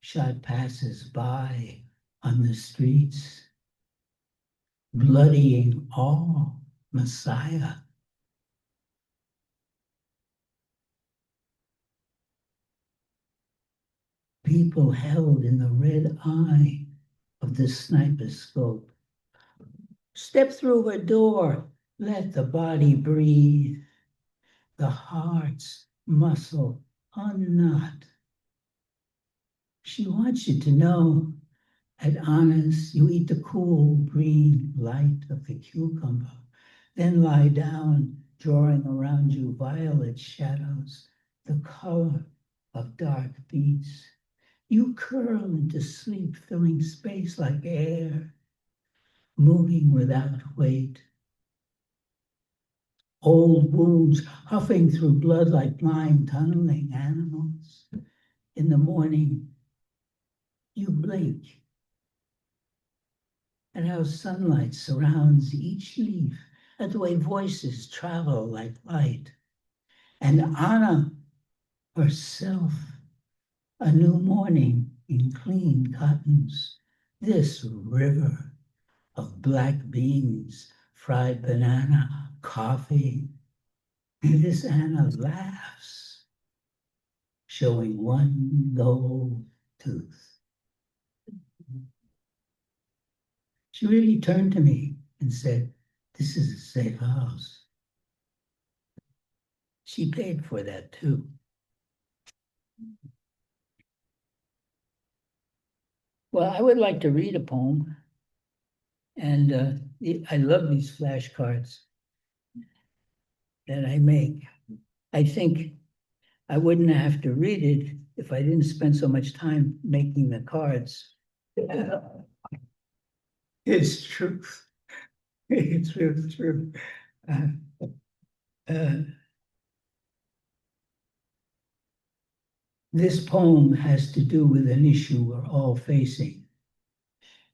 shot passers-by on the streets, bloodying all Messiah. People held in the red eye of the sniper scope. Step through her door, let the body breathe. The heart's muscle unknot. She wants you to know, at Anna's, you eat the cool green light of the cucumber, then lie down, drawing around you violet shadows, the color of dark beets. You curl into sleep, filling space like air, moving without weight. Old wounds huffing through blood like blind tunneling animals. In the morning, you blink at how sunlight surrounds each leaf, at the way voices travel like light. And Anna herself, a new morning in clean cottons, this river of black beans, fried banana, coffee. And this Anna laughs, showing one gold tooth. She really turned to me and said, "This is a safe house." She paid for that too. Well, I would like to read a poem. And I love these flashcards that I make. I think I wouldn't have to read it if I didn't spend so much time making the cards. It's true. It's true. This poem has to do with an issue we're all facing.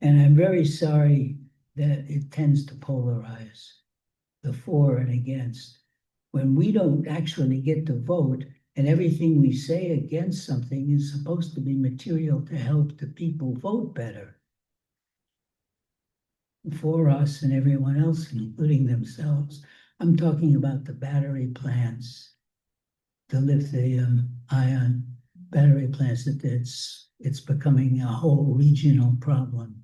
And I'm very sorry that it tends to polarize the for and against. When we don't actually get to vote, and everything we say against something is supposed to be material to help the people vote better for us and everyone else, including themselves. I'm talking about the battery plants, the lithium-ion battery plants. That it's becoming a whole regional problem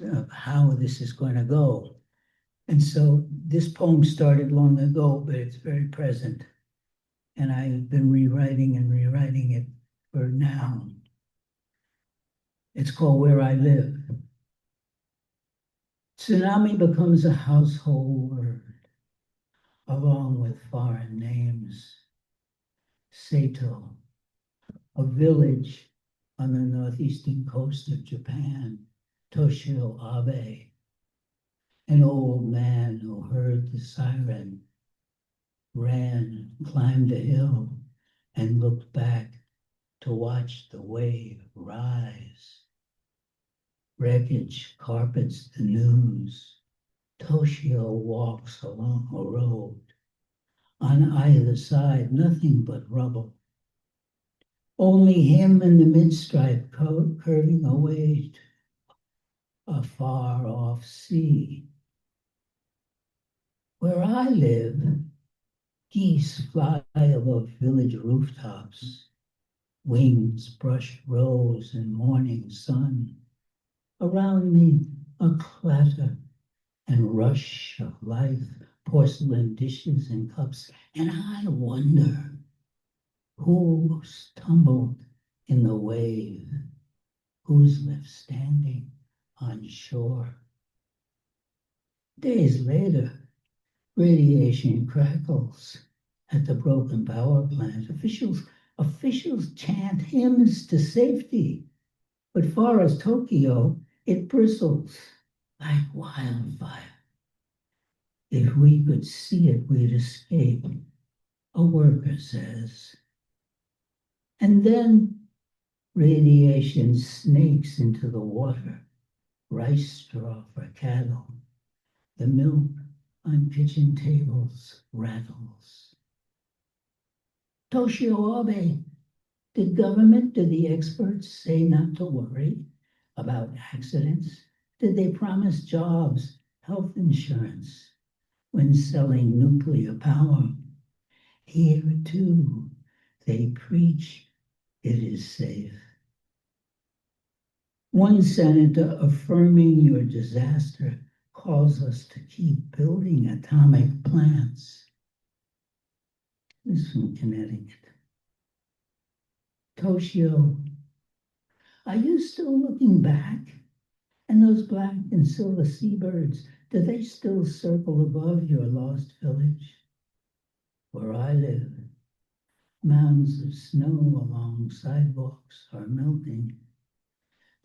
of how this is going to go. And so this poem started long ago, but it's very present. And I've been rewriting it for now. It's called Where I Live. Tsunami becomes a household word, along with foreign names. Sato, a village on the northeastern coast of Japan. Toshio Abe, an old man who heard the siren, ran, climbed a hill, and looked back to watch the wave rise. Wreckage carpets the news. Toshio walks along a road. On either side, nothing but rubble. Only him in the midstripe curving away to a far-off sea. Where I live, geese fly above village rooftops. Wings brush rose and morning sun. Around me, a clatter and rush of life, porcelain dishes and cups. And I wonder who stumbled in the wave, who's left standing on shore. Days later, radiation crackles at the broken power plant. Officials chant hymns to safety, but far as Tokyo, it bristles like wildfire. If we could see it, we'd escape, a worker says. And then radiation snakes into the water, rice straw for cattle. The milk on kitchen tables rattles. Toshio Abe, did the experts say not to worry about accidents? Did they promise jobs, health insurance when selling nuclear power? Here too, they preach it is safe. One senator affirming your disaster calls us to keep building atomic plants. This is from Connecticut. Toshio, are you still looking back? And those black and silver seabirds, do they still circle above your lost village? Where I live, mounds of snow along sidewalks are melting.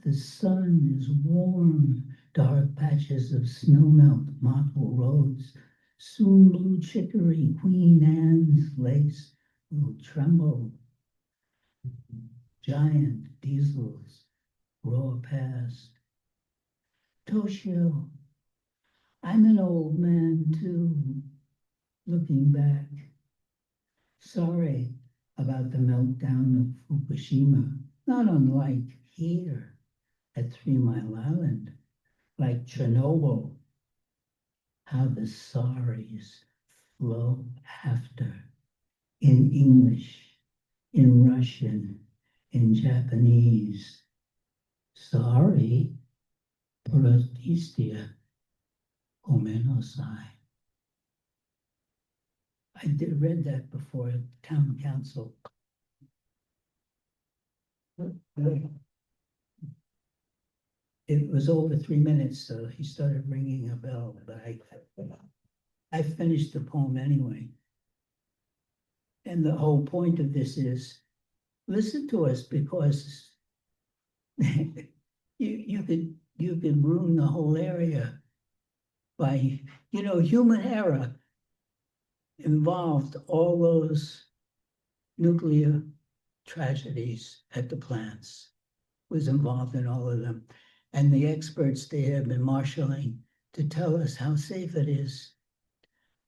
The sun is warm, dark patches of snowmelt mottle roads. Soon blue chicory, Queen Anne's lace will tremble. Giant diesels roar past. Toshio, I'm an old man too, looking back. Sorry about the meltdown of Fukushima, not unlike here at 3 Mile Island, like Chernobyl. How the sorries flow after, in English, in Russian, in Japanese. Sorry, protistia, gomenosai. I did read that before at town council. It was over 3 minutes, so he started ringing a bell, but I finished the poem anyway. And the whole point of this is, listen to us, because you could ruin the whole area by, human error involved all those nuclear tragedies at the plants, was involved in all of them. And the experts they have been marshaling to tell us how safe it is,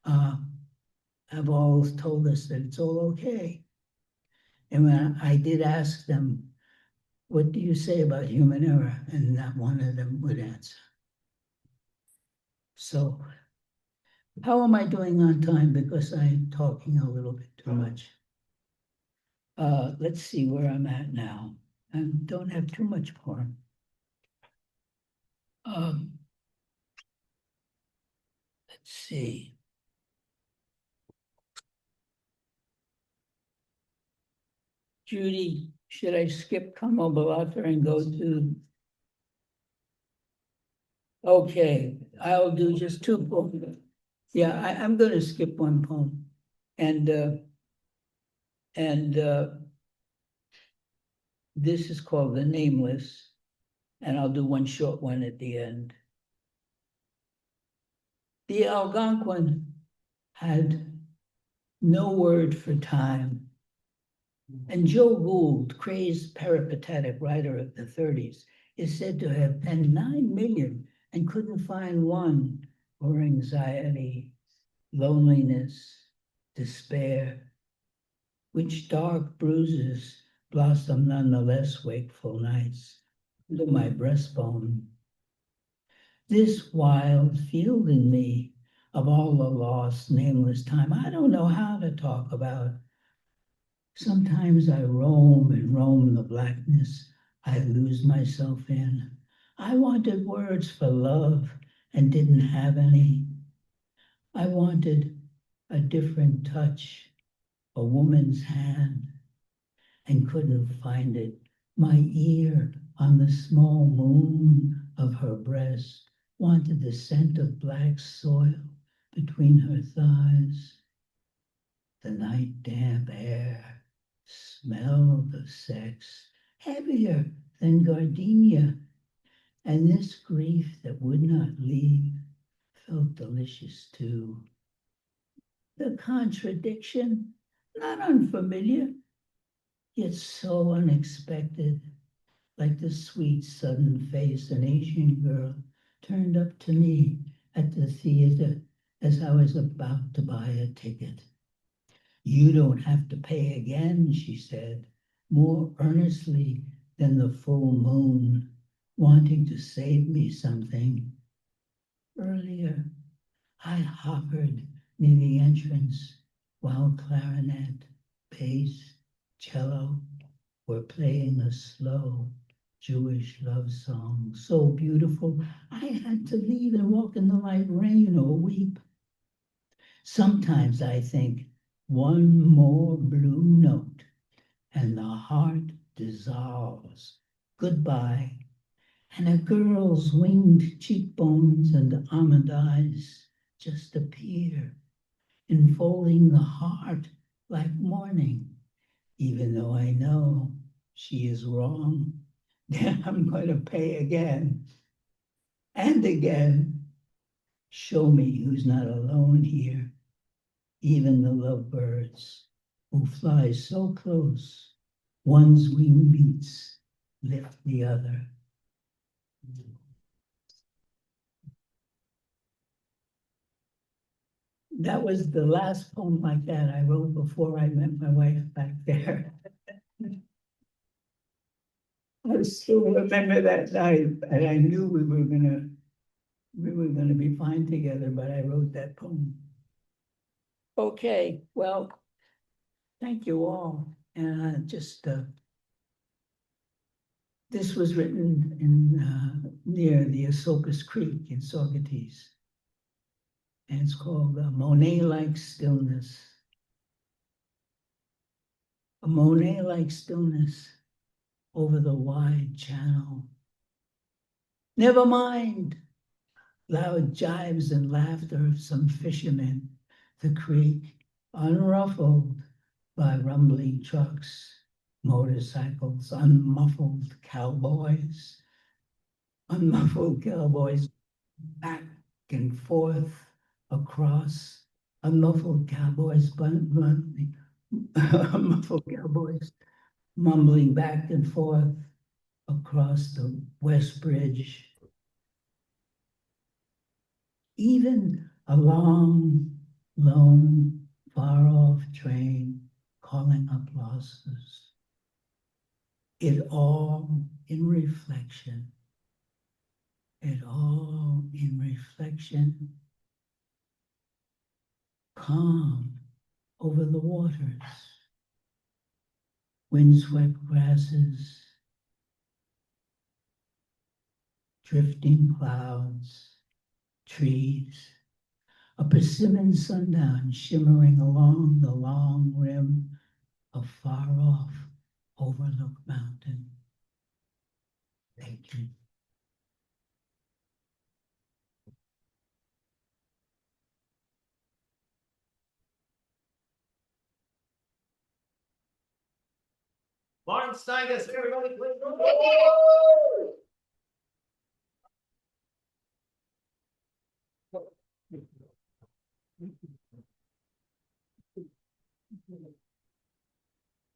have all told us that it's all okay. And when I did ask them, what do you say about human error? And not one of them would answer. So how am I doing on time? Because I'm talking a little bit too much. Let's see where I'm at now. I don't have too much more. Let's see. Judy, should I skip Como Balata and go to? Okay, I'll do just 2 poems. Yeah, I'm gonna skip 1 poem. And this is called The Nameless, and I'll do 1 short one at the end. The Algonquin had no word for time. And Joe Gould, crazed peripatetic writer of the 30s, is said to have penned 9 million and couldn't find one for anxiety, loneliness, despair, which dark bruises blossom nonetheless wakeful nights into my breastbone. This wild field in me of all the lost, nameless time, I don't know how to talk about. Sometimes I roam and roam the blackness I lose myself in. I wanted words for love and didn't have any. I wanted a different touch, a woman's hand, and couldn't find it. My ear on the small moon of her breast wanted the scent of black soil between her thighs. The night damp air smelled of sex, heavier than gardenia, and this grief that would not leave felt delicious too. The contradiction, not unfamiliar, yet so unexpected, like the sweet sudden face an Asian girl turned up to me at the theater as I was about to buy a ticket. You don't have to pay again, she said, more earnestly than the full moon, wanting to save me something. Earlier, I hovered near the entrance while clarinet, bass, cello were playing a slow Jewish love song, so beautiful I had to leave and walk in the light rain or weep. Sometimes I think, 1 more blue note and the heart dissolves. Goodbye. And a girl's winged cheekbones and almond eyes just appear, enfolding the heart like morning. Even though I know she is wrong, then I'm going to pay again and again. Show me who's not alone here. Even the lovebirds who fly so close, one's wing meets, lift the other. That was the last poem like that I wrote before I met my wife back there. I still remember that night, and I knew we were gonna be fine together, but I wrote that poem. Okay, well, thank you all. And this was written in near the Esopus Creek in Saugerties. And it's called Monet-like Stillness. a Monet-like stillness over the wide channel. Never mind, loud jibes and laughter of some fishermen, the creek unruffled by rumbling trucks, motorcycles, unmuffled cowboys back and forth across, unmuffled cowboys bluntly, unmuffled cowboys mumbling back and forth across the West Bridge. Even a long, lone, far-off train calling up losses. It all in reflection. It all in reflection. Calm over the waters. Windswept grasses. Drifting clouds. Trees. A persimmon sundown shimmering along the long rim of far-off Overlook Mountain. Thank you. Martin Steingesser, everybody, please.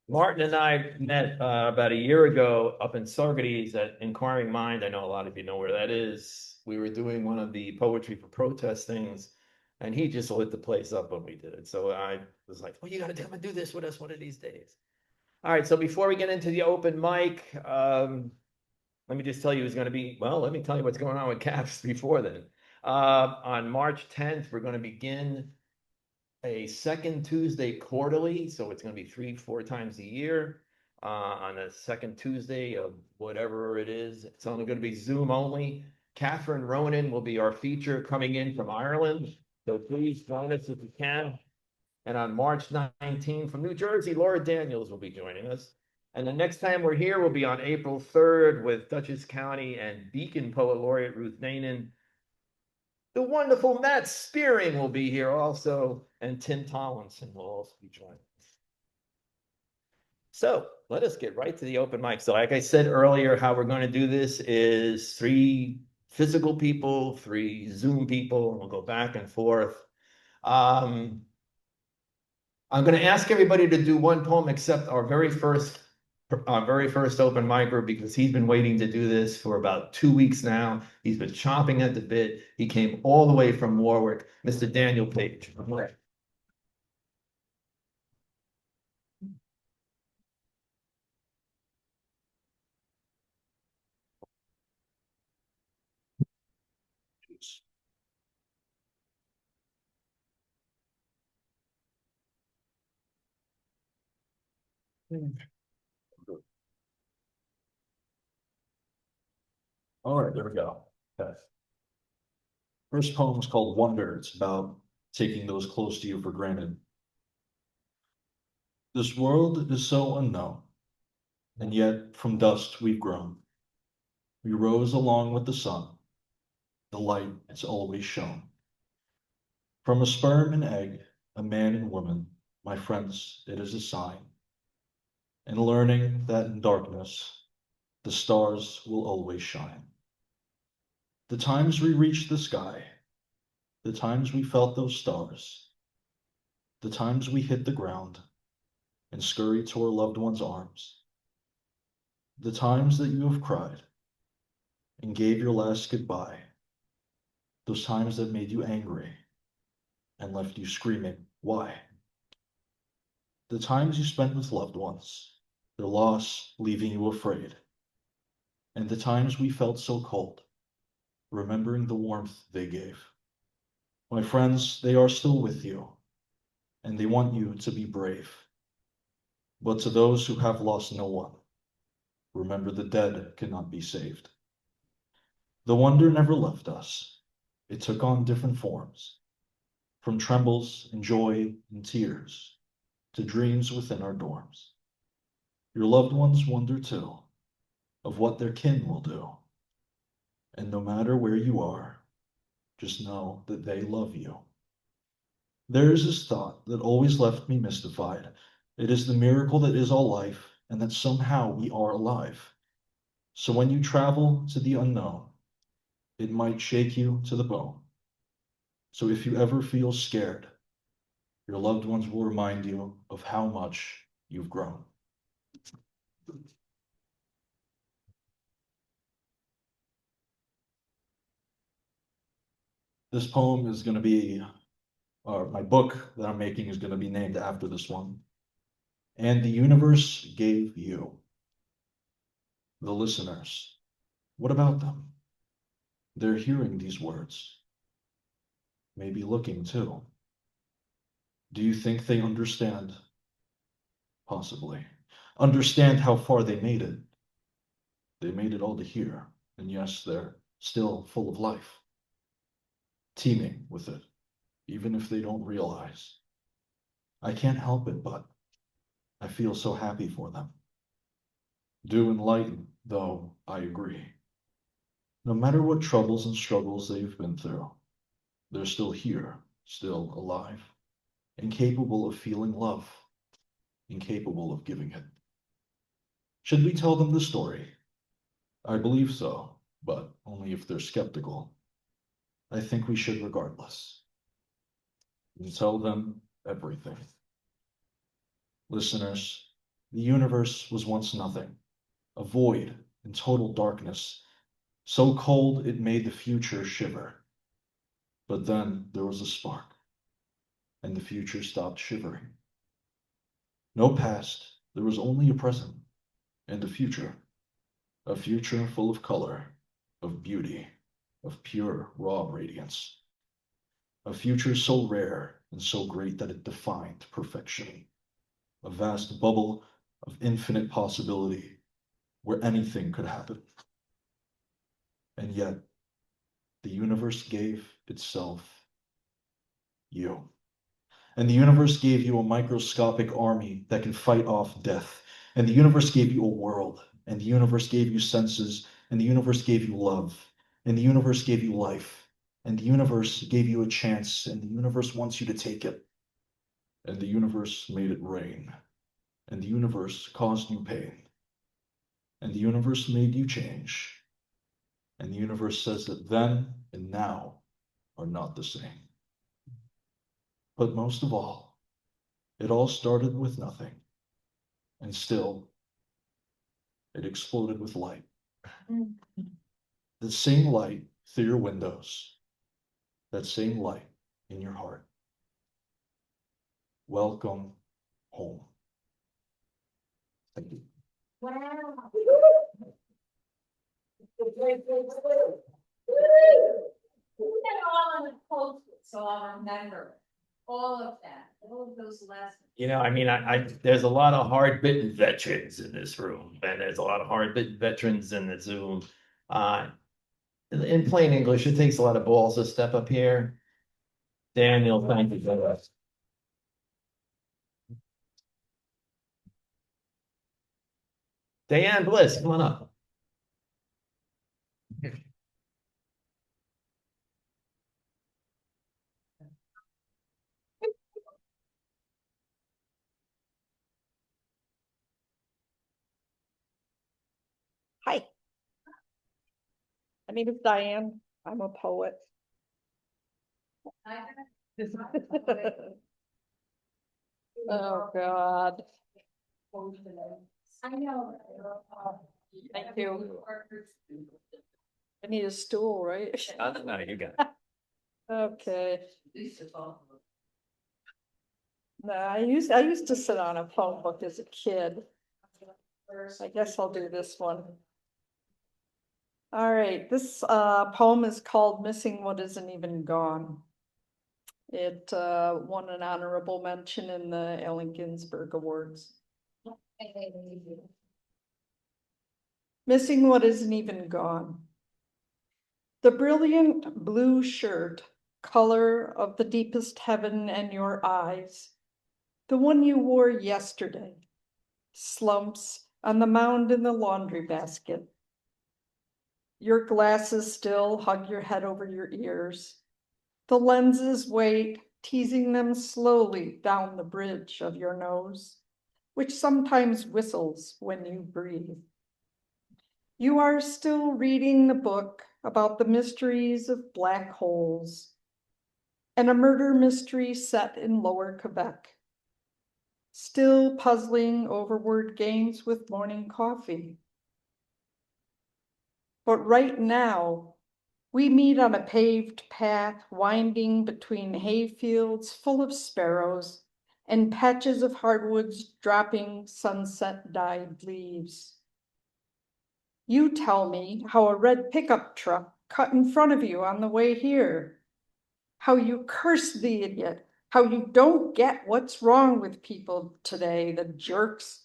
Martin and I met about a year ago up in Saugerties at Inquiring Mind. I know a lot of you know where that is. We were doing one of the Poetry for Protest things, and he just lit the place up when we did it. So I was like, "Oh, you got to come and do this with us one of these days." All right. So before we get into the open mic, let me just tell you who's going to be. Well, let me tell you what's going on with Kath before then. On March 10th, we're going to begin a second Tuesday quarterly, so it's going to be 3-4 times a year on a second Tuesday of whatever it is. It's only going to be Zoom only. Catherine Ronan will be our feature coming in from Ireland, so please join us if you can. And on March 19th from New Jersey, Laura Daniels will be joining us. And the next time we're here will be on April 3rd with Dutchess County and Beacon Poet Laureate Ruth Nanan. The wonderful Matt Spearing will be here also, and Tim Tomlinson will also be joining us. So let us get right to the open mic. So like I said earlier, how we're going to do this is 3 physical people, 3 Zoom people, and we'll go back and forth. I'm going to ask everybody to do one poem except our very first open micer, because he's been waiting to do this for about 2 weeks now. He's been chomping at the bit. He came all the way from Warwick, Mr. Daniel Page. All right, there we go. Okay. First poem is called Wonder. It's about taking those close to you for granted. This world is so unknown, and yet from dust we've grown. We rose along with the sun. The light has always shone. From a sperm and egg, a man and woman, my friends, it is a sign. And learning that in darkness, the stars will always shine. The times we reached the sky, the times we felt those stars, the times we hit the ground and scurried to our loved ones' arms, the times that you have cried and gave your last goodbye, those times that made you angry and left you screaming, why? The times you spent with loved ones, their loss leaving you afraid, and the times we felt so cold, remembering the warmth they gave. My friends, they are still with you, and they want you to be brave. But to those who have lost no one, remember the dead cannot be saved. The wonder never left us. It took on different forms, from trembles and joy and tears to dreams within our dorms. Your loved ones wonder too of what their kin will do. And no matter where you are, just know that they love you. There is this thought that always left me mystified. It is the miracle that is all life, and that somehow we are alive. So when you travel to the unknown, it might shake you to the bone. So if you ever feel scared, your loved ones will remind you of how much you've grown. This poem is going to be, or my book that I'm making is going to be named after this one. And the universe gave you. The listeners, what about them? They're hearing these words, maybe looking too. Do you think they understand? Possibly. Understand how far they made it. They made it all to here, and yes, they're still full of life, teeming with it, even if they don't realize. I can't help it, but I feel so happy for them. Do enlighten, though, I agree. No matter what troubles and struggles they've been through, they're still here, still alive, incapable of feeling love, incapable of giving it. Should we tell them the story? I believe so, but only if they're skeptical. I think we should regardless. And tell them everything. Listeners, the universe was once nothing, a void in total darkness, so cold it made the future shiver. But then there was a spark, and the future stopped shivering. No past, there was only a present and a future full of color, of beauty, of pure, raw radiance. A future so rare and so great that it defined perfection. A vast bubble of infinite possibility where anything could happen. And yet, the universe gave itself you. And the universe gave you a microscopic army that can fight off death. And the universe gave you a world. And the universe gave you senses. And the universe gave you love. And the universe gave you life. And the universe gave you a chance. And the universe wants you to take it. And the universe made it rain. And the universe caused you pain. And the universe made you change. And the universe says that then and now are not the same. But most of it all started with nothing. And still, it exploded with light. The same light through your windows, that same light in your heart. Welcome home. Thank you. Wow. Put that all on the post so I'll remember all of that, all of those lessons. You know, I mean, there's a lot of hard-bitten veterans in this room, and there's a lot of hard-bitten veterans in the Zoom. In plain English, it takes a lot of balls to step up here. Daniel, thank you for that. Diane Bliss, come on up. Hi. My name is Diane. I'm a poet. Oh, God. I know. Thank you. I need a stool, right? No, you got it. Okay. No, I used to sit on a phone book as a kid. I guess I'll do this one. All right, this poem is called Missing What Isn't Even Gone. It won an honorable mention in the Allen Ginsberg Awards. Missing What Isn't Even Gone. The brilliant blue shirt, color of the deepest heaven and your eyes. The one you wore yesterday. Slumps on the mound in the laundry basket. Your glasses still hug your head over your ears. The lenses wait, teasing them slowly down the bridge of your nose, which sometimes whistles when you breathe. You are still reading the book about the mysteries of black holes and a murder mystery set in Lower Quebec. Still puzzling over word games with morning coffee. But right now, we meet on a paved path winding between hayfields full of sparrows and patches of hardwoods dropping sunset-dyed leaves. You tell me how a red pickup truck cut in front of you on the way here, how you curse the idiot, how you don't get what's wrong with people today, the jerks.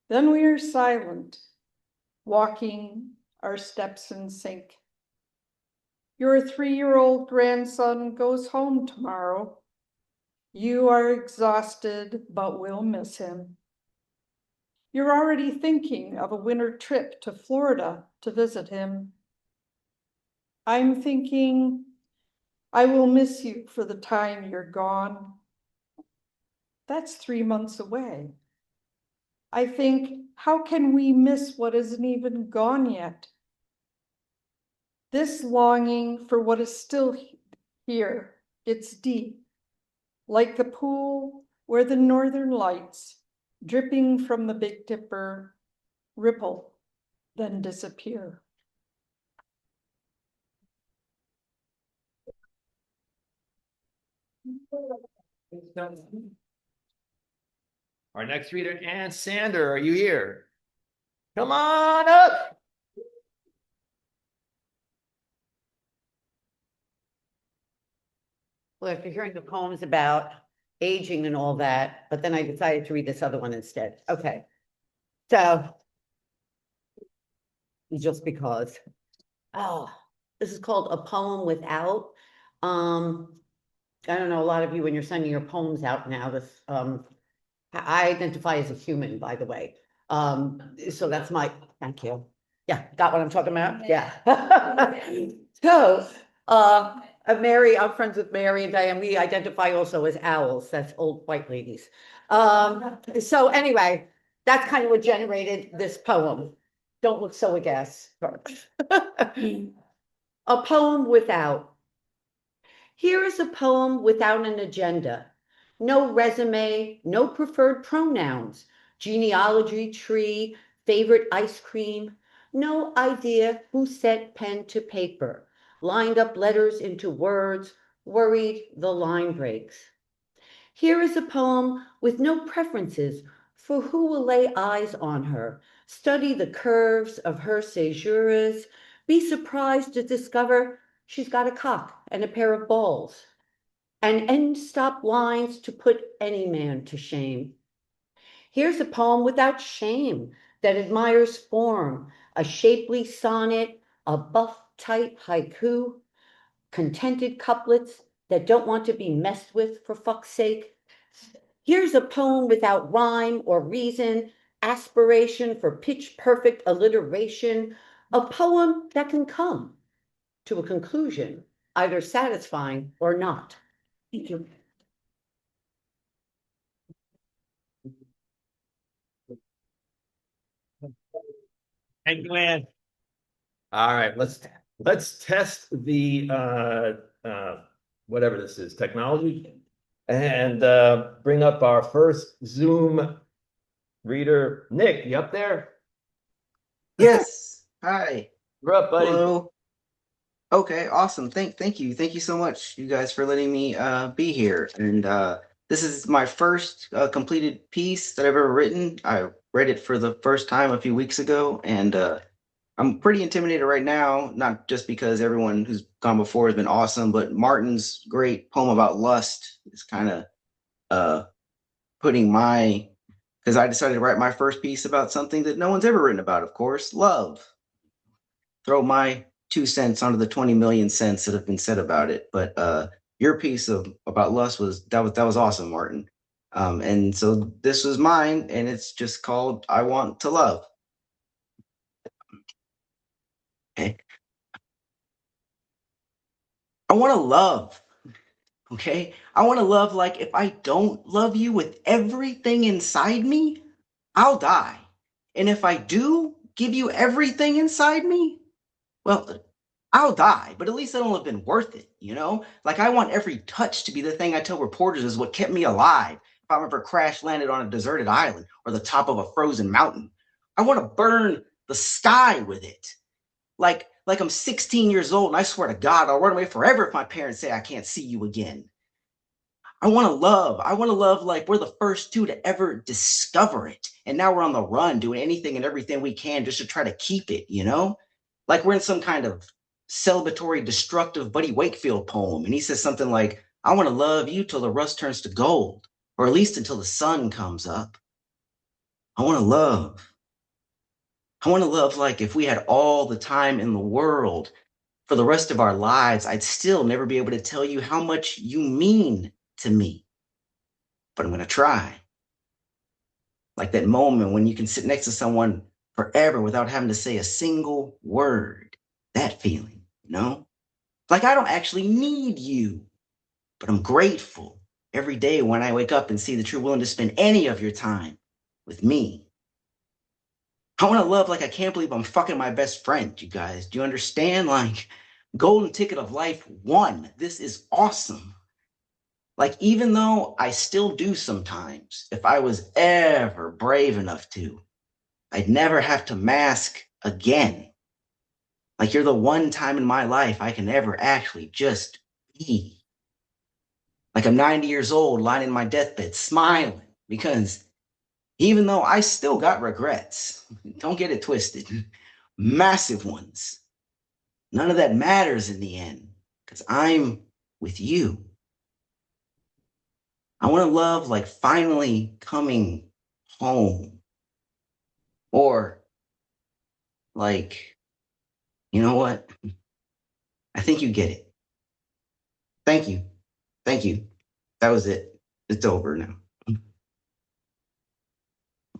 Then we are silent, walking our steps in sync. Your 3-year-old grandson goes home tomorrow. You are exhausted, but will miss him. You're already thinking of a winter trip to Florida to visit him. I'm thinking, I will miss you for the time you're gone. That's 3 months away. I think, how can we miss what isn't even gone yet? This longing for what is still here, it's deep, like the pool where the northern lights, dripping from the Big Dipper, ripple, then disappear. Our next reader, and Sandor, are you here? Come on up. Well, after hearing the poems about aging and all that, but then I decided to read this other one instead. Okay. So, just because. Oh, this is called A Poem Without. I don't know, a lot of you, when you're sending your poems out now, this, I identify as a human, by the way. So that's my, thank you. Yeah, got what I'm talking about? Yeah. So, Mary, I'm friends with Mary and Diane. We identify also as owls. That's old white ladies. So anyway, that's kind of what generated this poem. Don't look so aghast. A poem without. Here is a poem without an agenda. No resume, no preferred pronouns, genealogy tree, favorite ice cream, no idea who set pen to paper, lined up letters into words, worried the line breaks. Here is a poem with no preferences for who will lay eyes on her, study the curves of her caesures, be surprised to discover she's got a cock and a pair of balls, and end stop lines to put any man to shame. Here's a poem without shame that admires form, a shapely sonnet, a buff tight haiku, contented couplets that don't want to be messed with for fuck's sake. Here's a poem without rhyme or reason, aspiration for pitch perfect alliteration, a poem that can come to a conclusion, either satisfying or not. Thank you. Thank you, Ann. All right, let's test the whatever this is, technology, and bring up our first Zoom reader. Nick, you up there? Yes. Hi. You're up, buddy. Hello. Okay, awesome. Thank you. Thank you so much, you guys, for letting me be here. And this is my first completed piece that I've ever written. I read it for the first time a few weeks ago, and I'm pretty intimidated right now, not just because everyone who's gone before has been awesome, but Martin's great poem about lust is kind of putting my, because I decided to write my first piece about something that no one's ever written about, of course, love. Throw my 2 cents onto the 20 million cents that have been said about it. But your piece about lust was awesome, Martin. And so this was mine, and it's just called I Want to Love. Okay. I want to love. Okay. I want to love like if I don't love you with everything inside me, I'll die. And if I do give you everything inside me, well, I'll die, but at least it'll have been worth it, you know? Like, I want every touch to be the thing I tell reporters is what kept me alive if I'm ever crash landed on a deserted island or the top of a frozen mountain. I want to burn the sky with it. Like I'm 16 years old and I swear to God, I'll run away forever if my parents say I can't see you again. I want to love. I want to love like we're the first two to ever discover it. And now we're on the run doing anything and everything we can just to try to keep it, you know? Like we're in some kind of celebratory, destructive Buddy Wakefield poem. And he says something like, I want to love you till the rust turns to gold, or at least until the sun comes up. I want to love. I want to love like if we had all the time in the world for the rest of our lives, I'd still never be able to tell you how much you mean to me. But I'm going to try. Like that moment when you can sit next to someone forever without having to say a single word. That feeling, you know? Like I don't actually need you, but I'm grateful every day when I wake up and see that you're willing to spend any of your time with me. I want to love like I can't believe I'm fucking my best friend, you guys. Do you understand? Like, golden ticket of life 1. This is awesome. Like, even though I still do sometimes, if I was ever brave enough to, I'd never have to mask again. Like, you're the one time in my life I can ever actually just be. Like, I'm 90 years old, lying in my deathbed, smiling, because even though I still got regrets, don't get it twisted, massive ones, none of that matters in the end, because I'm with you. I want to love like finally coming home. Or like, you know what? I think you get it. Thank you. Thank you. That was it. It's over now.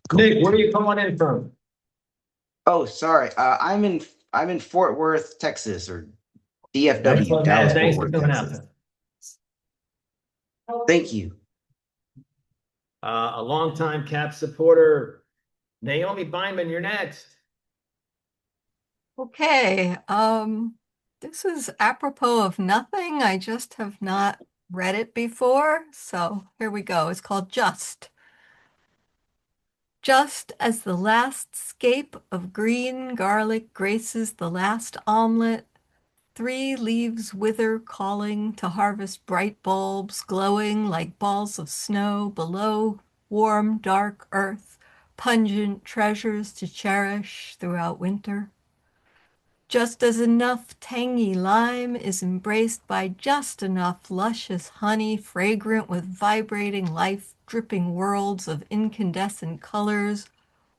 Cool. Nick, where are you coming in from? Oh, sorry. I'm in Fort Worth, Texas, or DFW, Excellent, man. Dallas Fort Thanks for Worth, coming Texas. out. Thank you. A longtime Cap supporter, Naomi Bindman, you're next. Okay, this is apropos of nothing. I just have not read it before, so here we go. It's called Just. Just as the last scape of green garlic graces the last omelet, 3 leaves wither calling to harvest bright bulbs glowing like balls of snow below warm, dark earth, pungent treasures to cherish throughout winter. Just as enough tangy lime is embraced by just enough luscious honey, fragrant with vibrating life, dripping worlds of incandescent colors,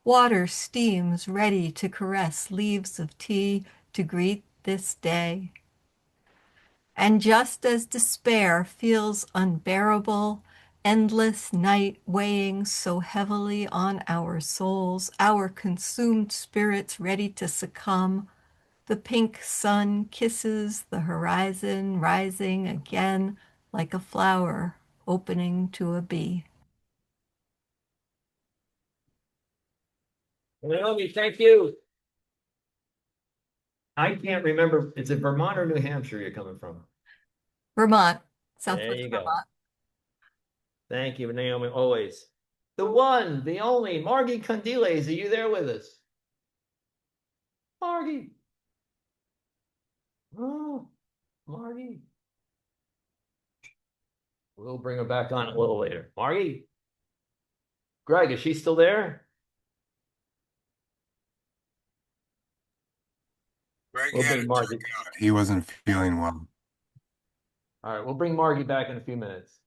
water steams ready to caress leaves of tea to greet this day. And just as despair feels unbearable, endless night weighing so heavily on our souls, our consumed spirits ready to succumb, the pink sun kisses the horizon, rising again like a flower opening to a bee. Naomi, thank you. I can't remember, is it Vermont or New Hampshire you're coming from? Vermont, There Southwest you go. Vermont. Thank you, Naomi, always. The one, the only, Margie Condiles, are you there with us? Margie. Oh, Margie. We'll bring her back on a little later. Margie? Greg, is she still there? Greg We'll had bring to Margie. check out. He wasn't feeling well. All right, we'll bring Margie back in a few minutes.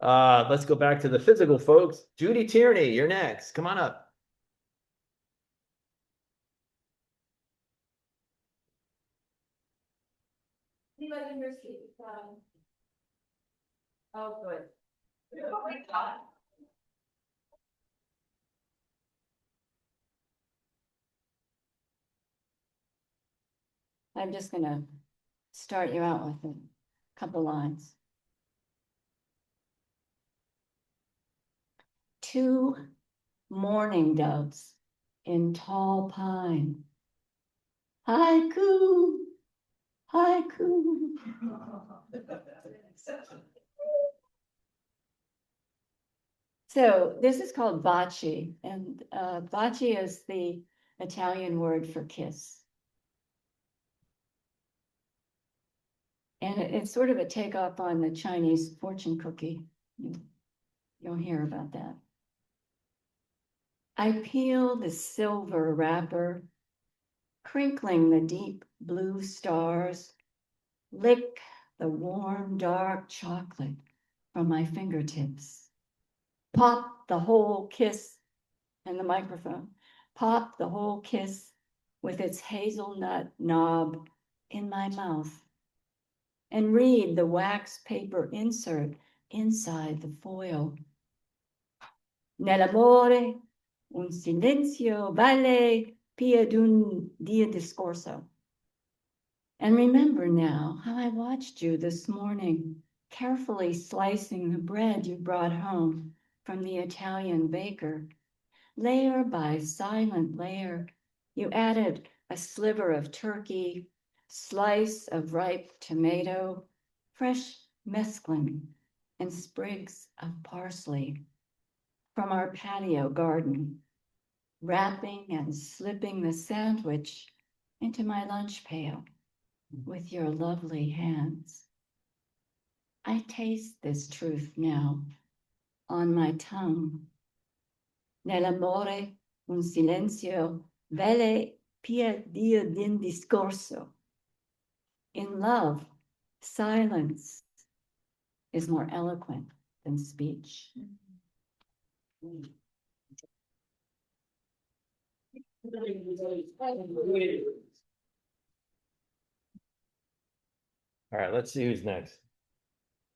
Let's go back to the physical folks. Judy Tierney, you're next. Come on up. Anybody here speak? Oh, good. Oh my God. I'm just gonna start you out with a couple lines. Two mourning doves in tall pine. Haiku, haiku. So this is called baci, and baci is the Italian word for kiss. And it's sort of a takeoff on the Chinese fortune cookie. You'll hear about that. I peel the silver wrapper, crinkling the deep blue stars, lick the warm, dark chocolate from my fingertips, pop the whole kiss in the microphone, pop the whole kiss with its hazelnut knob in my mouth, and read the wax paper insert inside the foil. Nell'amore un silenzio vale più d'un dia discorso. And remember now how I watched you this morning, carefully slicing the bread you brought home from the Italian baker. Layer by silent layer, you added a sliver of turkey, slice of ripe tomato, fresh mesclun, and sprigs of parsley from our patio garden, wrapping and slipping the sandwich into my lunch pail with your lovely hands. I taste this truth now on my tongue. Nell'amore un silenzio vale più d'un discorso. In love, silence is more eloquent than speech. All right, let's see who's next.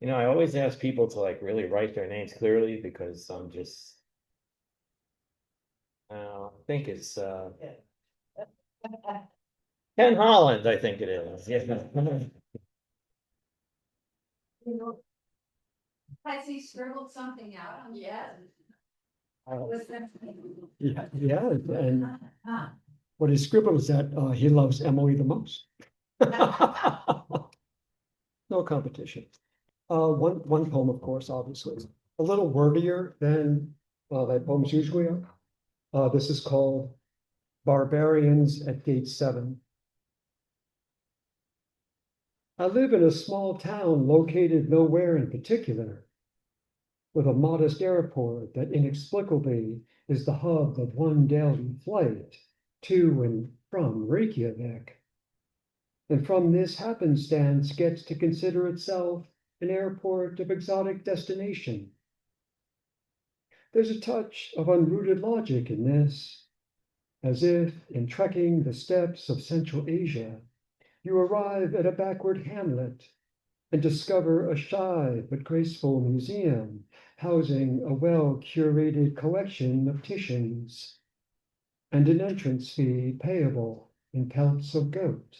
You know, I always ask people to like really write their names clearly because I'm just, I think it's Ken Holland, I think it is. Yeah. Has he scribbled something out? Yeah. Yeah, and what he scribbled is that he loves Emily the most. No competition. One poem, of course, obviously, a little wordier than that poems usually are. This is called Barbarians at Gate 7. I live in a small town located nowhere in particular, with a modest airport that inexplicably is the hub of one daily flight to and from Reykjavik. And from this happenstance gets to consider itself an airport of exotic destination. There's a touch of unrooted logic in this, as if in trekking the steppes of Central Asia, you arrive at a backward hamlet and discover a shy but graceful museum housing a well-curated collection of Titians and an entrance fee payable in pelts of goat.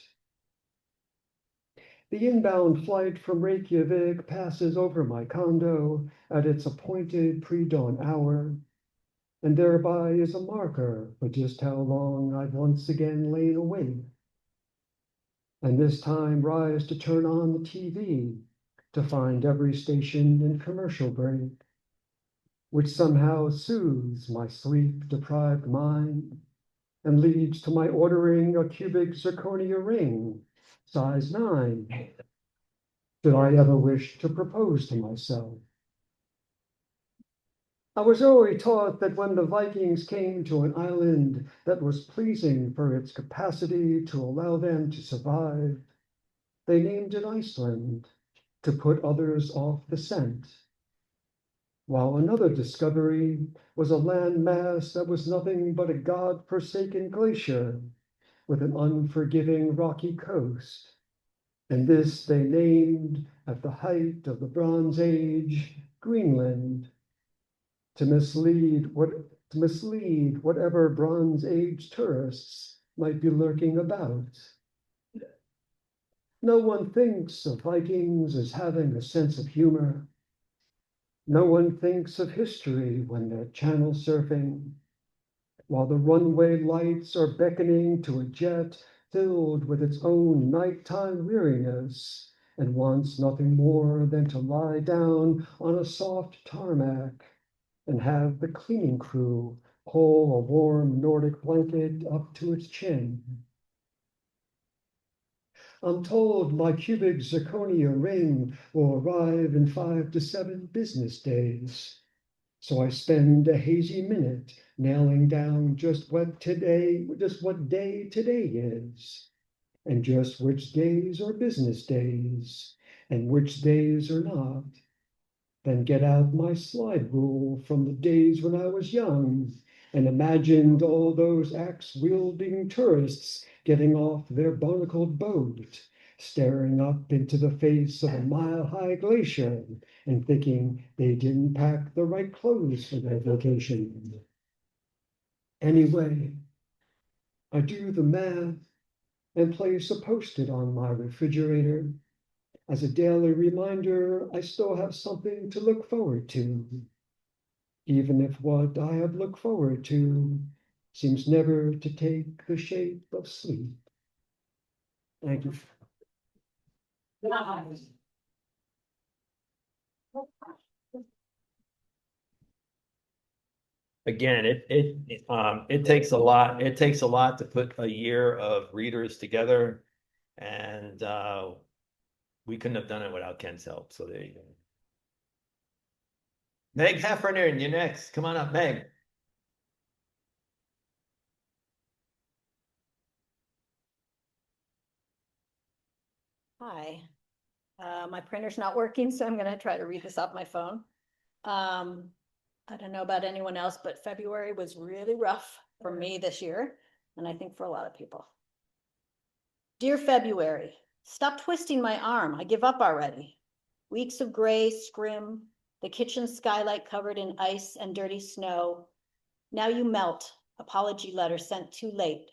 The inbound flight from Reykjavik passes over my condo at its appointed pre-dawn hour, and thereby is a marker for just how long I've once again lain awake. And this time rise to turn on the TV to find every station in commercial break, which somehow soothes my sleep-deprived mind and leads to my ordering a cubic zirconia ring, size 9, did I ever wish to propose to myself. I was early taught that when the Vikings came to an island that was pleasing for its capacity to allow them to survive, they named it Iceland to put others off the scent. While another discovery was a landmass that was nothing but a god-forsaken glacier with an unforgiving rocky coast. And this they named, at the height of the Bronze Age, Greenland, to mislead whatever Bronze Age tourists might be lurking about. No one thinks of Vikings as having a sense of humor. No one thinks of history when they're channel surfing, while the runway lights are beckoning to a jet filled with its own nighttime weariness and wants nothing more than to lie down on a soft tarmac and have the cleaning crew pull a warm Nordic blanket up to its chin. I'm told my cubic zirconia ring will arrive in 5 to 7 business days. So I spend a hazy minute nailing down just what day today is, and just which days are business days, and which days are not. Then get out my slide rule from the days when I was young and imagined all those axe-wielding tourists getting off their barnacled boat, staring up into the face of a mile-high glacier and thinking they didn't pack the right clothes for their vacation. Anyway, I do the math and place a Post-it on my refrigerator as a daily reminder I still have something to look forward to, even if what I have looked forward to seems never to take the shape of sleep. Thank you. Again, it takes a lot. It takes a lot to put a year of readers together, and we couldn't have done it without Ken's help. So there you go. Meg Heffernan, you're next. Come on up, Meg. Hi. My printer's not working, so I'm going to try to read this off my phone. I don't know about anyone else, but February was really rough for me this year, and I think for a lot of people. Dear February, stop twisting my arm. I give up already. Weeks of gray, scrim, the kitchen skylight covered in ice and dirty snow. Now you melt. Apology letter sent too late.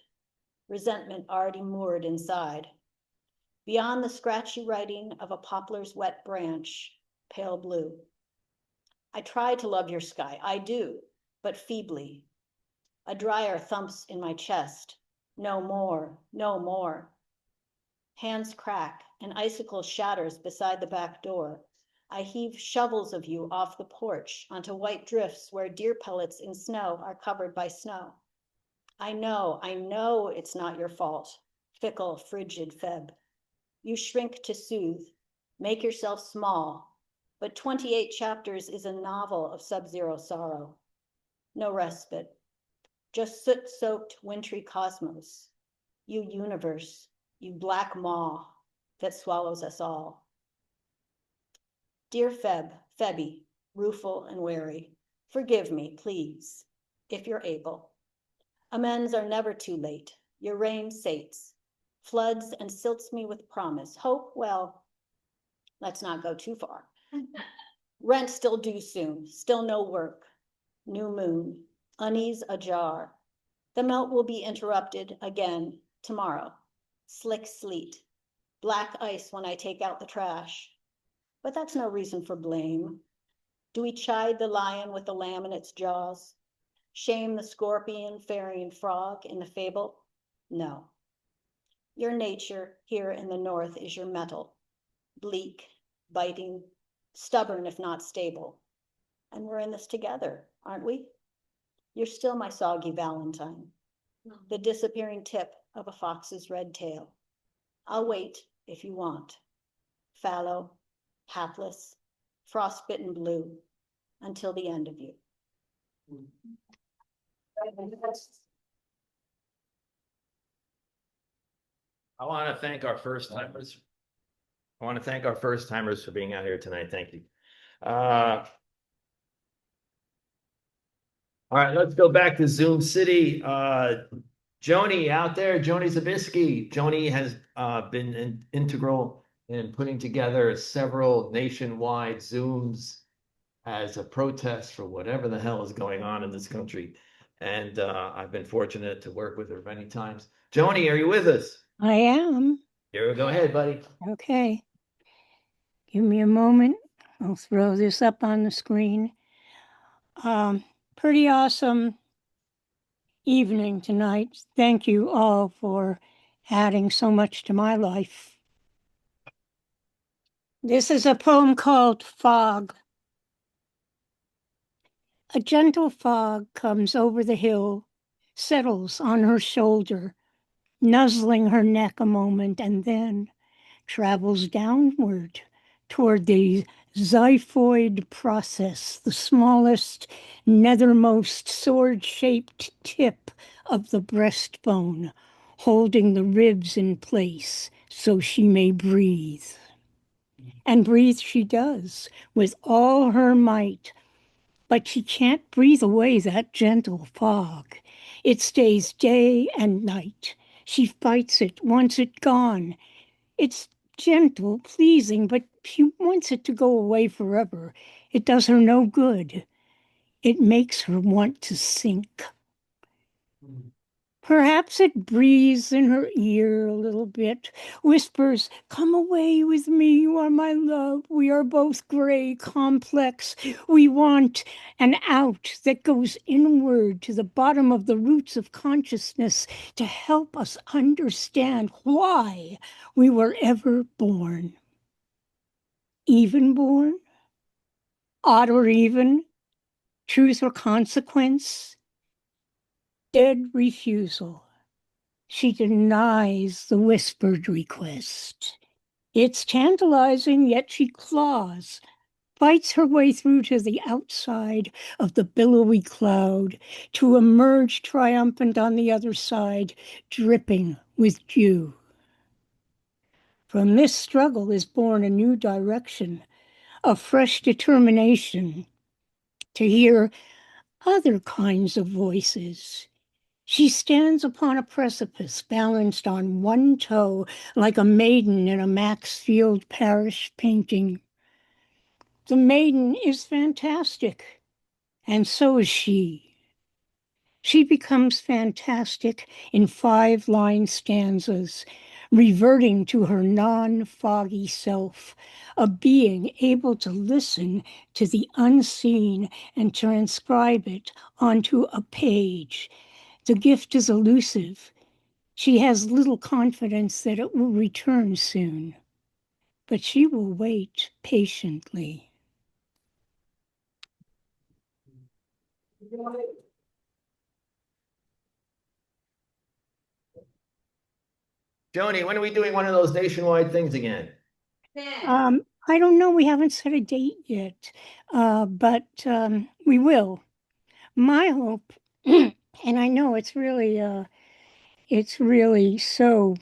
Resentment already moored inside. Beyond the scratchy writing of a poplar's wet branch, pale blue. I try to love your sky, I do, but feebly. A dryer thumps in my chest. No more, no more. Hands crack, an icicle shatters beside the back door. I heave shovels of you off the porch onto white drifts where deer pellets in snow are covered by snow. I know it's not your fault. Fickle, frigid Feb. You shrink to soothe, make yourself small, but 28 chapters is a novel of sub-zero sorrow. No respite, just soot-soaked wintry cosmos. You universe, you black maw that swallows us all. Dear Febby, rueful and wary, forgive me, please, if you're able. Amends are never too late. Your rain sates, floods and silts me with promise. Hope, well, let's not go too far. Rent still due soon, still no work. New moon, unease ajar. The melt will be interrupted again tomorrow. Slick sleet, black ice when I take out the trash. But that's no reason for blame. Do we chide the lion with the lamb in its jaws? Shame the scorpion, fairy, and frog in the fable? No. Your nature here in the north is your metal, bleak, biting, stubborn if not stable. And we're in this together, aren't we? You're still my soggy Valentine, the disappearing tip of a fox's red tail. I'll wait if you want. Fallow, hapless, frostbitten blue, until the end of you. I want to thank our first timers. I want to thank our first timers for being out here tonight. Thank you. All right, let's go back to Zoom City. Joanie out there, Joanie Zobieske. Joanie has been integral in putting together several nationwide Zooms as a protest for whatever the hell is going on in this country. And I've been fortunate to work with her many times. Joanie, are you with us? I am. Here, go ahead, buddy. Okay. Give me a moment. I'll throw this up on the screen. Pretty awesome evening tonight. Thank you all for adding so much to my life. This is a poem called Fog. A gentle fog comes over the hill, settles on her shoulder, nuzzling her neck a moment, and then travels downward toward the xiphoid process, the smallest, nethermost sword-shaped tip of the breastbone, holding the ribs in place so she may breathe. And breathe she does, with all her might, but she can't breathe away that gentle fog. It stays day and night. She fights it, wants it gone. It's gentle, pleasing, but she wants it to go away forever. It does her no good. It makes her want to sink. Perhaps it breathes in her ear a little bit, whispers, "Come away with me, you are my love. We are both gray, complex. We want an out that goes inward to the bottom of the roots of consciousness to help us understand why we were ever born. Even born? Odd or even? Truth or consequence? Dead refusal. She denies the whispered request. It's tantalizing, yet she claws, fights her way through to the outside of the billowy cloud, to emerge triumphant on the other side, dripping with dew. From this struggle is born a new direction, a fresh determination to hear other kinds of voices. She stands upon a precipice, balanced on one toe, like a maiden in a Maxfield Parrish painting. The maiden is fantastic, and so is she. She becomes fantastic in 5-line stanzas, reverting to her non-foggy self, a being able to listen to the unseen and transcribe it onto a page. The gift is elusive. She has little confidence that it will return soon, but she will wait patiently. Joanie, when are we doing one of those nationwide things again? I don't know. We haven't set a date yet, but we will. My hope, and I know it's really so,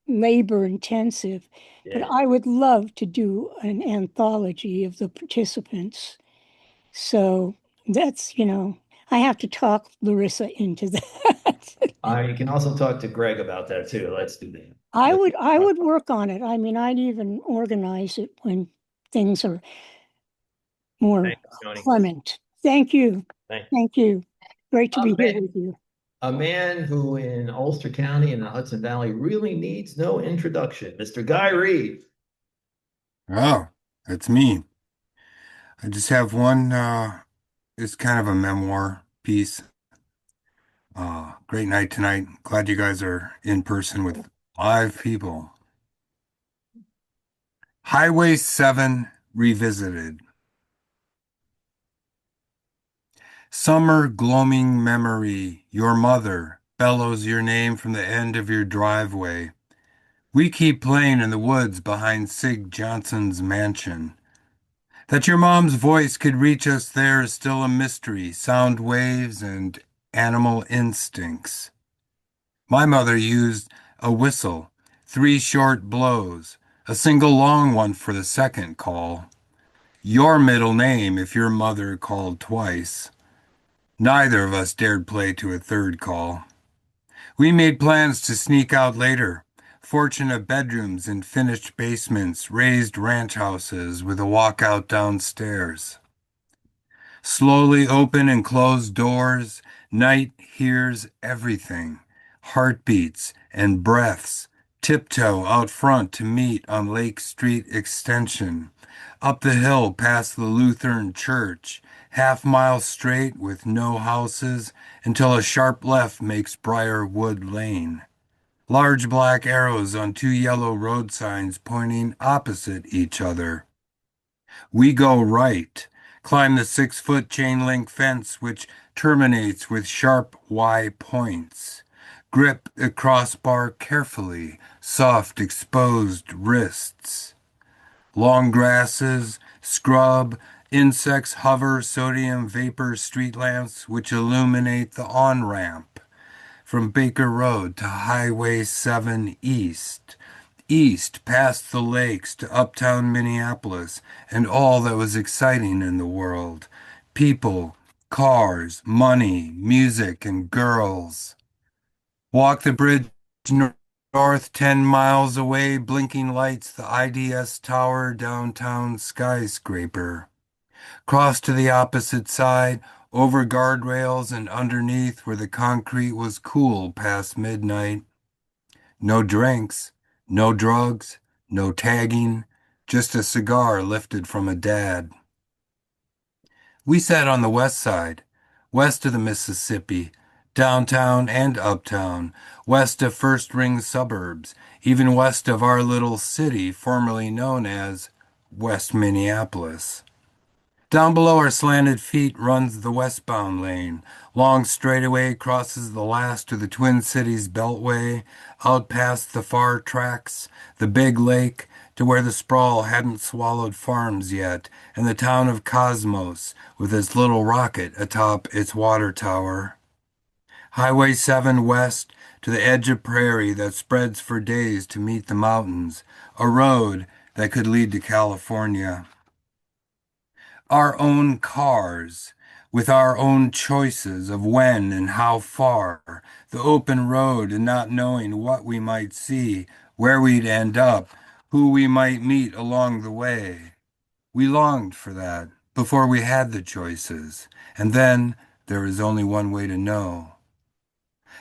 labor intensive, but I would love to do an anthology of the participants. So that's, I have to talk Larissa into that. I can also talk to Greg about that too. Let's do that. I would work on it. I mean, I'd even organize it when things are more clement. Thank you. Thank you. Great to be here with you. A man who in Ulster County in the Hudson Valley really needs no introduction, Mr. Guy Reed. Oh, that's me. I just have one, it's kind of a memoir piece. Great night tonight. Glad you guys are in person with 5 people. Highway 7 Revisited. Summer gloaming memory, your mother bellows your name from the end of your driveway. We keep playing in the woods behind Sig Johnson's mansion. That your mom's voice could reach us there is still a mystery, sound waves and animal instincts. My mother used a whistle, 3 short blows, a single long one for the second call. Your middle name if your mother called twice. Neither of us dared play to a third call. We made plans to sneak out later. Fortunate bedrooms and finished basements, raised ranch houses with a walkout downstairs. Slowly open and closed doors, night hears everything. Heartbeats and breaths, Tiptoe out front to meet on Lake Street Extension. Up the hill past the Lutheran church, half-mile straight with no houses until a sharp left makes Briarwood Lane. Large black arrows on two yellow road signs pointing opposite each other. We go right, climb the 6-foot chain-link fence which terminates with sharp Y points. Grip the crossbar carefully, soft exposed wrists. Long grasses, scrub, insects hover sodium vapor street lamps which illuminate the on-ramp. From Baker Road to Highway 7 East. East past the lakes to uptown Minneapolis and all that was exciting in the world. People, cars, money, music, and girls. Walk the bridge north 10 miles away, blinking lights, the IDS Tower downtown skyscraper. Cross to the opposite side, over guardrails and underneath where the concrete was cool past midnight. No drinks, no drugs, no tagging, just a cigar lifted from a dad. We sat on the west side, west of the Mississippi, downtown and uptown, west of first-ring suburbs, even west of our little city formerly known as West Minneapolis. Down below our slanted feet runs the westbound lane. Long straightaway crosses the last of the Twin Cities Beltway, out past the far tracks, the big lake, to where the sprawl hadn't swallowed farms yet, and the town of Cosmos, with its little rocket atop its water tower. Highway 7 west, to the edge of prairie that spreads for days to meet the mountains, a road that could lead to California. Our own cars, with our own choices of when and how far, the open road and not knowing what we might see, where we'd end up, who we might meet along the way. We longed for that before we had the choices, and then there is only one way to know.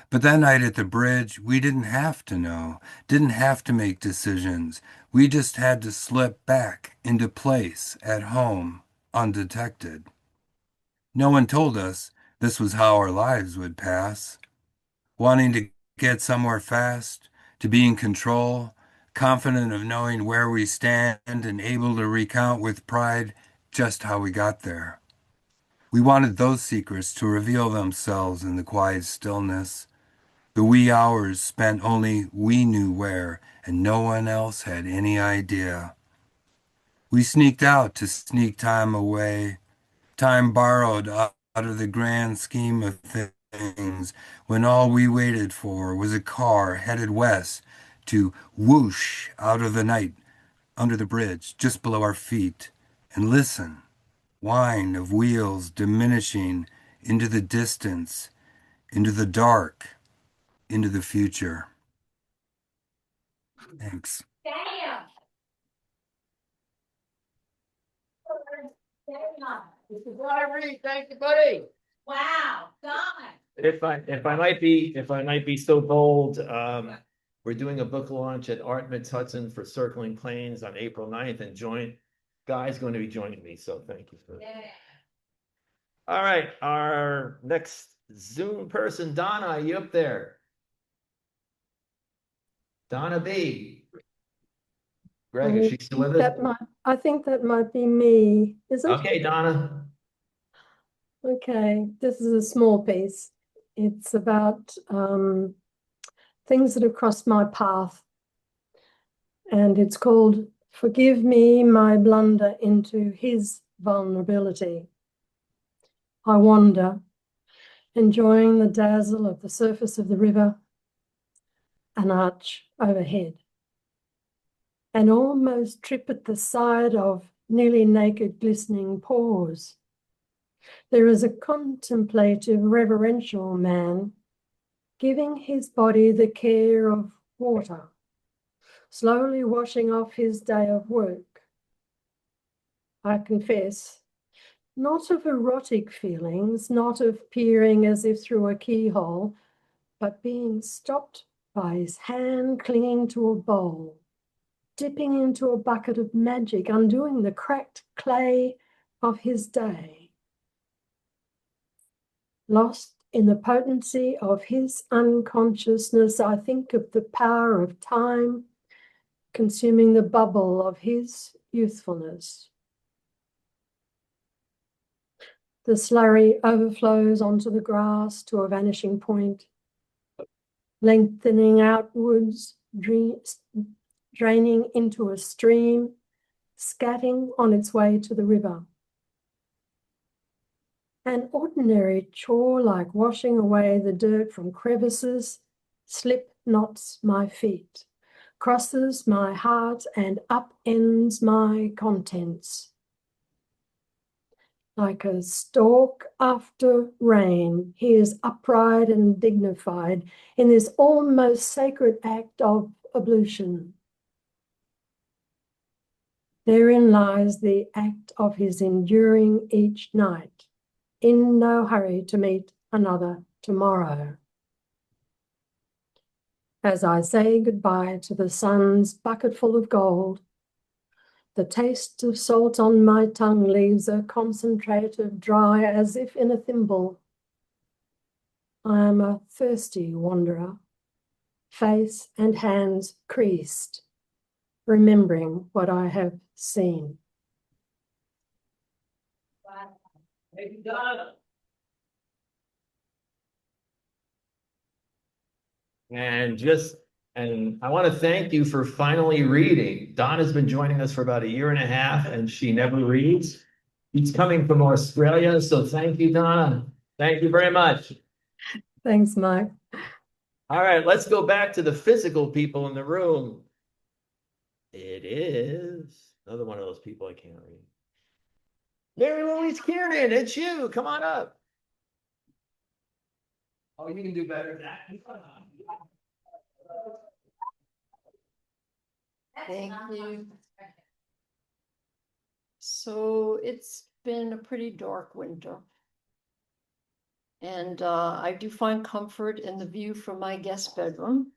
But that night at the bridge, we didn't have to know, didn't have to make decisions. We just had to slip back into place at home, undetected. No one told us this was how our lives would pass. Wanting to get somewhere fast, to be in control, confident of knowing where we stand and able to recount with pride just how we got there. We wanted those secrets to reveal themselves in the quiet stillness. The wee hours spent only we knew where, and no one else had any idea. We sneaked out to sneak time away, time borrowed out of the grand scheme of things, when all we waited for was a car headed west to whoosh out of the night under the bridge just below our feet, and listen, whine of wheels diminishing into the distance, into the dark, into the future. Thanks. Damn. This is what I read. Thank you, buddy. Wow, Donna. If I might be so bold, we're doing a book launch at Art Hudson for Circling Planes on April 9th, and Guy's going to be joining me, so thank you for that. Yeah. All right, our next Zoom person, Donna, are you up there? Donna B. Greg, is she still with us? I think that might be me, is it? Okay, Donna. Okay, this is a small piece. It's about things that have crossed my path. And it's called Forgive Me My Blunder into His Vulnerability. I wander, enjoying the dazzle of the surface of the river, an arch overhead, and almost trip at the side of nearly naked glistening paws. There is a contemplative, reverential man giving his body the care of water, slowly washing off his day of work. I confess, not of erotic feelings, not of peering as if through a keyhole, but being stopped by his hand clinging to a bowl, dipping into a bucket of magic, undoing the cracked clay of his day. Lost in the potency of his unconsciousness, I think of the power of time consuming the bubble of his youthfulness. The slurry overflows onto the grass to a vanishing point, lengthening outwards, draining into a stream, scatting on its way to the river. An ordinary chore like washing away the dirt from crevices slip knots my feet, crosses my heart and upends my contents. Like a stalk after rain, he is upright and dignified in this almost sacred act of ablution. Therein lies the act of his enduring each night, in no hurry to meet another tomorrow. As I say goodbye to the sun's bucketful of gold, the taste of salt on my tongue leaves a concentrate of dry as if in a thimble. I am a thirsty wanderer, face and hands creased, remembering what I have seen. Thank you, Donna. And I want to thank you for finally reading. Donna's been joining us for about 1.5 years and she never reads. She's coming from Australia, so thank you, Donna. Thank you very much. Thanks, Mike. All right, let's go back to the physical people in the room. It is another one of those people I can't read. Mary Louise Kiernan, it's you. Come on up. Oh, you can do better than that. Thank you. So it's been a pretty dark winter. And I do find comfort in the view from my guest bedroom.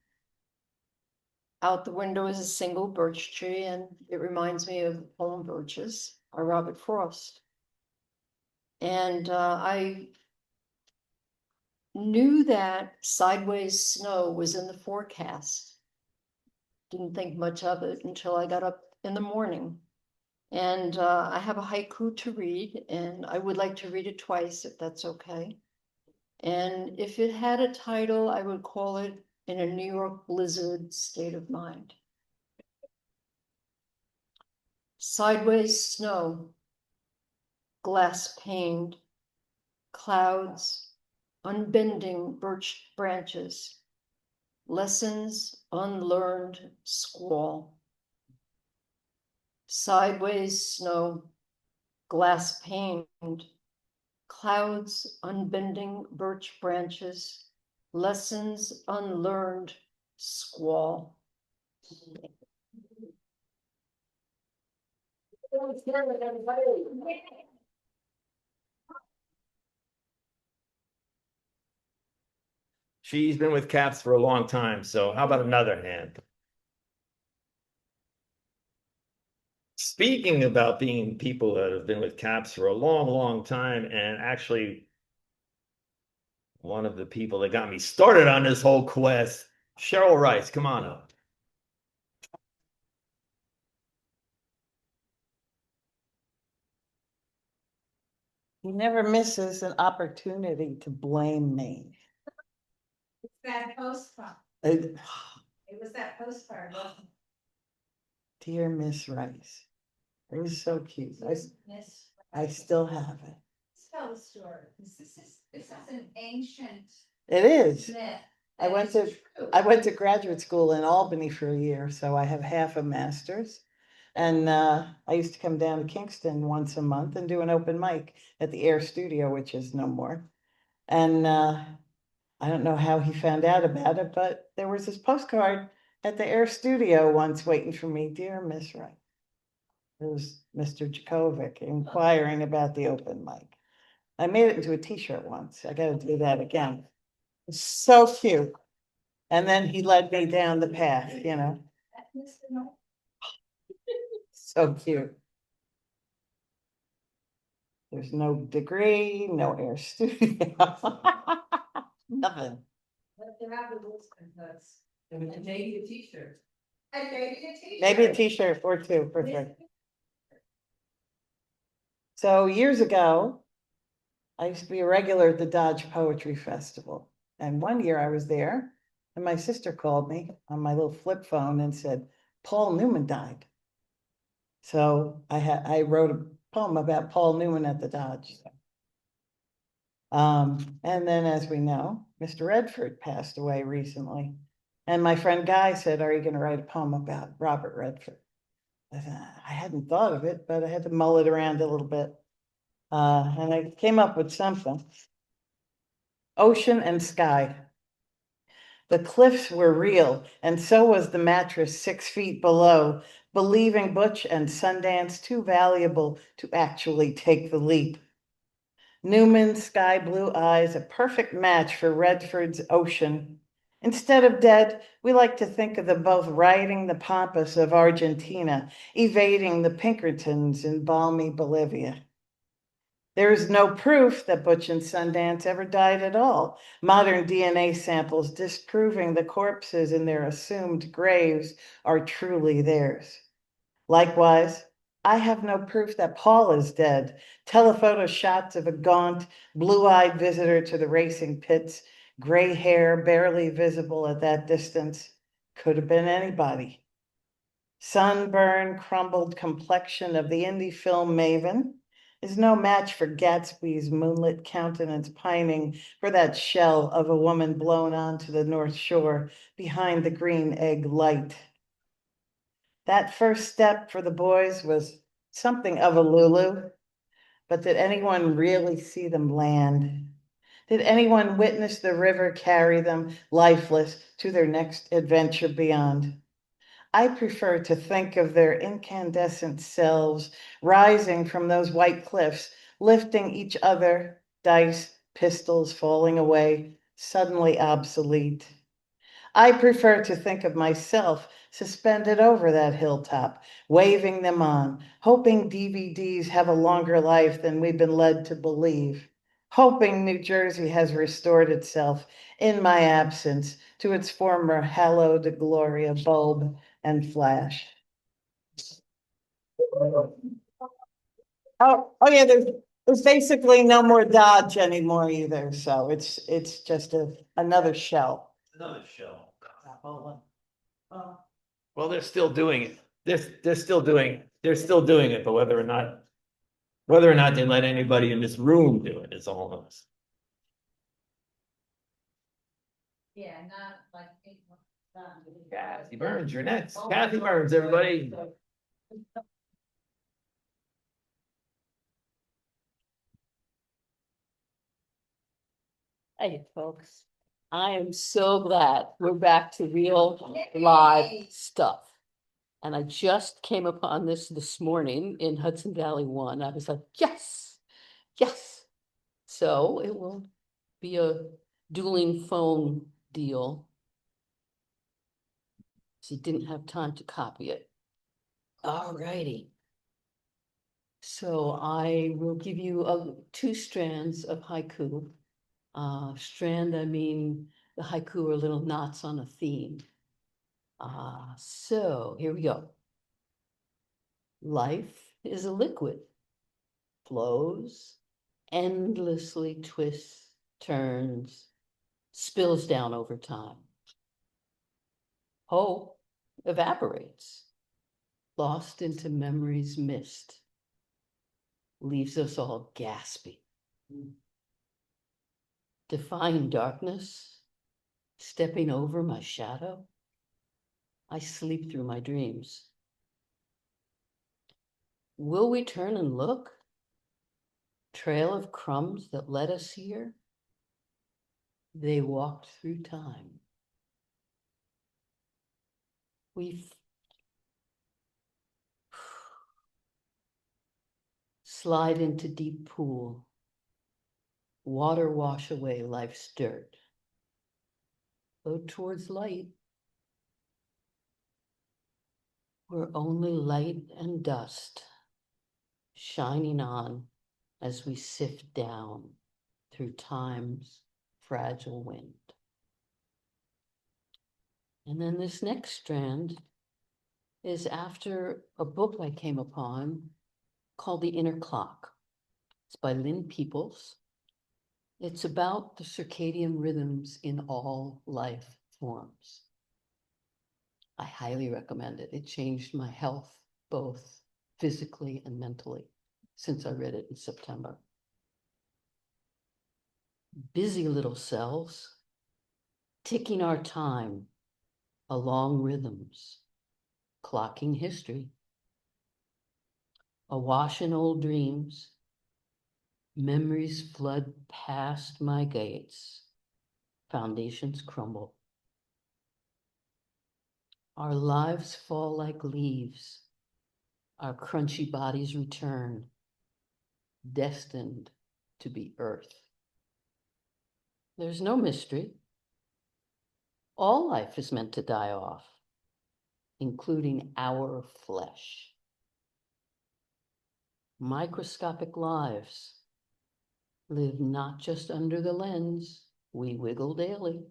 Out the window is a single birch tree, and it reminds me of the poem Birches by Robert Frost. And I knew that sideways snow was in the forecast. Didn't think much of it until I got up in the morning. And I have a haiku to read, and I would like to read it twice if that's okay. And if it had a title, I would call it In a New York Blizzard State of Mind. Sideways snow, glass paned, clouds, unbending birch branches, lessons unlearned squall. Sideways snow, glass paned, clouds unbending birch branches, lessons unlearned squall. She's been with CAPS for a long time, so how about another hand? Speaking about being people that have been with CAPS for a long, long time, and actually one of the people that got me started on this whole quest, Cheryl Rice, come on up. He never misses an opportunity to blame me. It's that postcard. It- It was that postcard, wasn't it? Dear Miss Rice, it was so cute. Miss. I still have it. Tell the story. This is an ancient It is. myth. I went to graduate school in Albany for a year, so I have half a master's. And I used to come down to Kingston once a month and do an open mic at the Air Studio, which is no more. And I don't know how he found out about it, but there was this postcard at the Air Studio once waiting for me. Dear Miss Wright. It was Mr. Jurkovic inquiring about the open mic. I made it into a t-shirt once. I got to do that again. It's so cute. And then he led me down the path, you know, so cute. There's no degree, no air studio. Nothing. But they're out of those because. And maybe a t-shirt. And maybe a t-shirt. Maybe a t-shirt or two for free. So years ago, I used to be a regular at the Dodge Poetry Festival. And one year I was there and my sister called me on my little flip phone and said, Paul Newman died. So I wrote a poem about Paul Newman at the Dodge. And then as we know, Mr. Redford passed away recently. And my friend Guy said, are you going to write a poem about Robert Redford? I said, I hadn't thought of it, but I had to mull it around a little bit. And I came up with something. Ocean and sky. The cliffs were real, and so was the mattress 6 feet below, believing Butch and Sundance too valuable to actually take the leap. Newman's sky blue eyes, a perfect match for Redford's ocean. Instead of dead, we like to think of them both riding the pampas of Argentina, evading the Pinkertons in balmy Bolivia. There is no proof that Butch and Sundance ever died at all. Modern DNA samples disproving the corpses in their assumed graves are truly theirs. Likewise, I have no proof that Paul is dead. Telephoto shots of a gaunt, blue-eyed visitor to the racing pits, gray hair barely visible at that distance. Could have been anybody. Sunburn, crumbled complexion of the indie film maven is no match for Gatsby's moonlit countenance pining for that shell of a woman blown onto the North Shore behind the green egg light. That first step for the boys was something of a Lulu, but did anyone really see them land? Did anyone witness the river carry them lifeless to their next adventure beyond? I prefer to think of their incandescent selves rising from those white cliffs, lifting each other, dice, pistols falling away, suddenly obsolete. I prefer to think of myself suspended over that hilltop, waving them on, hoping DVDs have a longer life than we've been led to believe, hoping New Jersey has restored itself in my absence to its former hallowed glory of bulb and flash. Oh yeah, there's basically no more Dodge anymore either, so it's just another shell. Another show. Well, they're still doing it. They're still doing it. They're still doing it, but whether or not they let anybody in this room do it is all of us. Yeah, not like. Kathy Burns, you're next. Kathy Burns, everybody. Hey, folks. I am so glad we're back to real live stuff. And I just came upon this morning in Hudson Valley 1. I was like, yes, yes. So it will be a dueling phone deal. She didn't have time to copy it. All righty. So I will give you 2 strands of haiku. Strand, I mean, the haiku are little knots on a theme. So here we go. Life is a liquid, flows, endlessly twists, turns, spills down over time. Hope evaporates, lost into memory's mist, leaves us all gasping. Defying darkness, stepping over my shadow, I sleep through my dreams. Will we turn and look? Trail of crumbs that led us here? They walked through time. We slide into deep pool. Water wash away life's dirt. go towards light. We're only light and dust shining on as we sift down through time's fragile wind. And then this next strand is after a book I came upon called The Inner Clock. It's by Lynn Peoples. It's about the circadian rhythms in all life forms. I highly recommend it. It changed my health, both physically and mentally, since I read it in September. Busy little cells, ticking our time along rhythms, clocking history, awash in old dreams, memories flood past my gates, foundations crumble. Our lives fall like leaves, our crunchy bodies return, destined to be earth. There's no mystery. All life is meant to die off, including our flesh. Microscopic lives live not just under the lens we wiggle daily.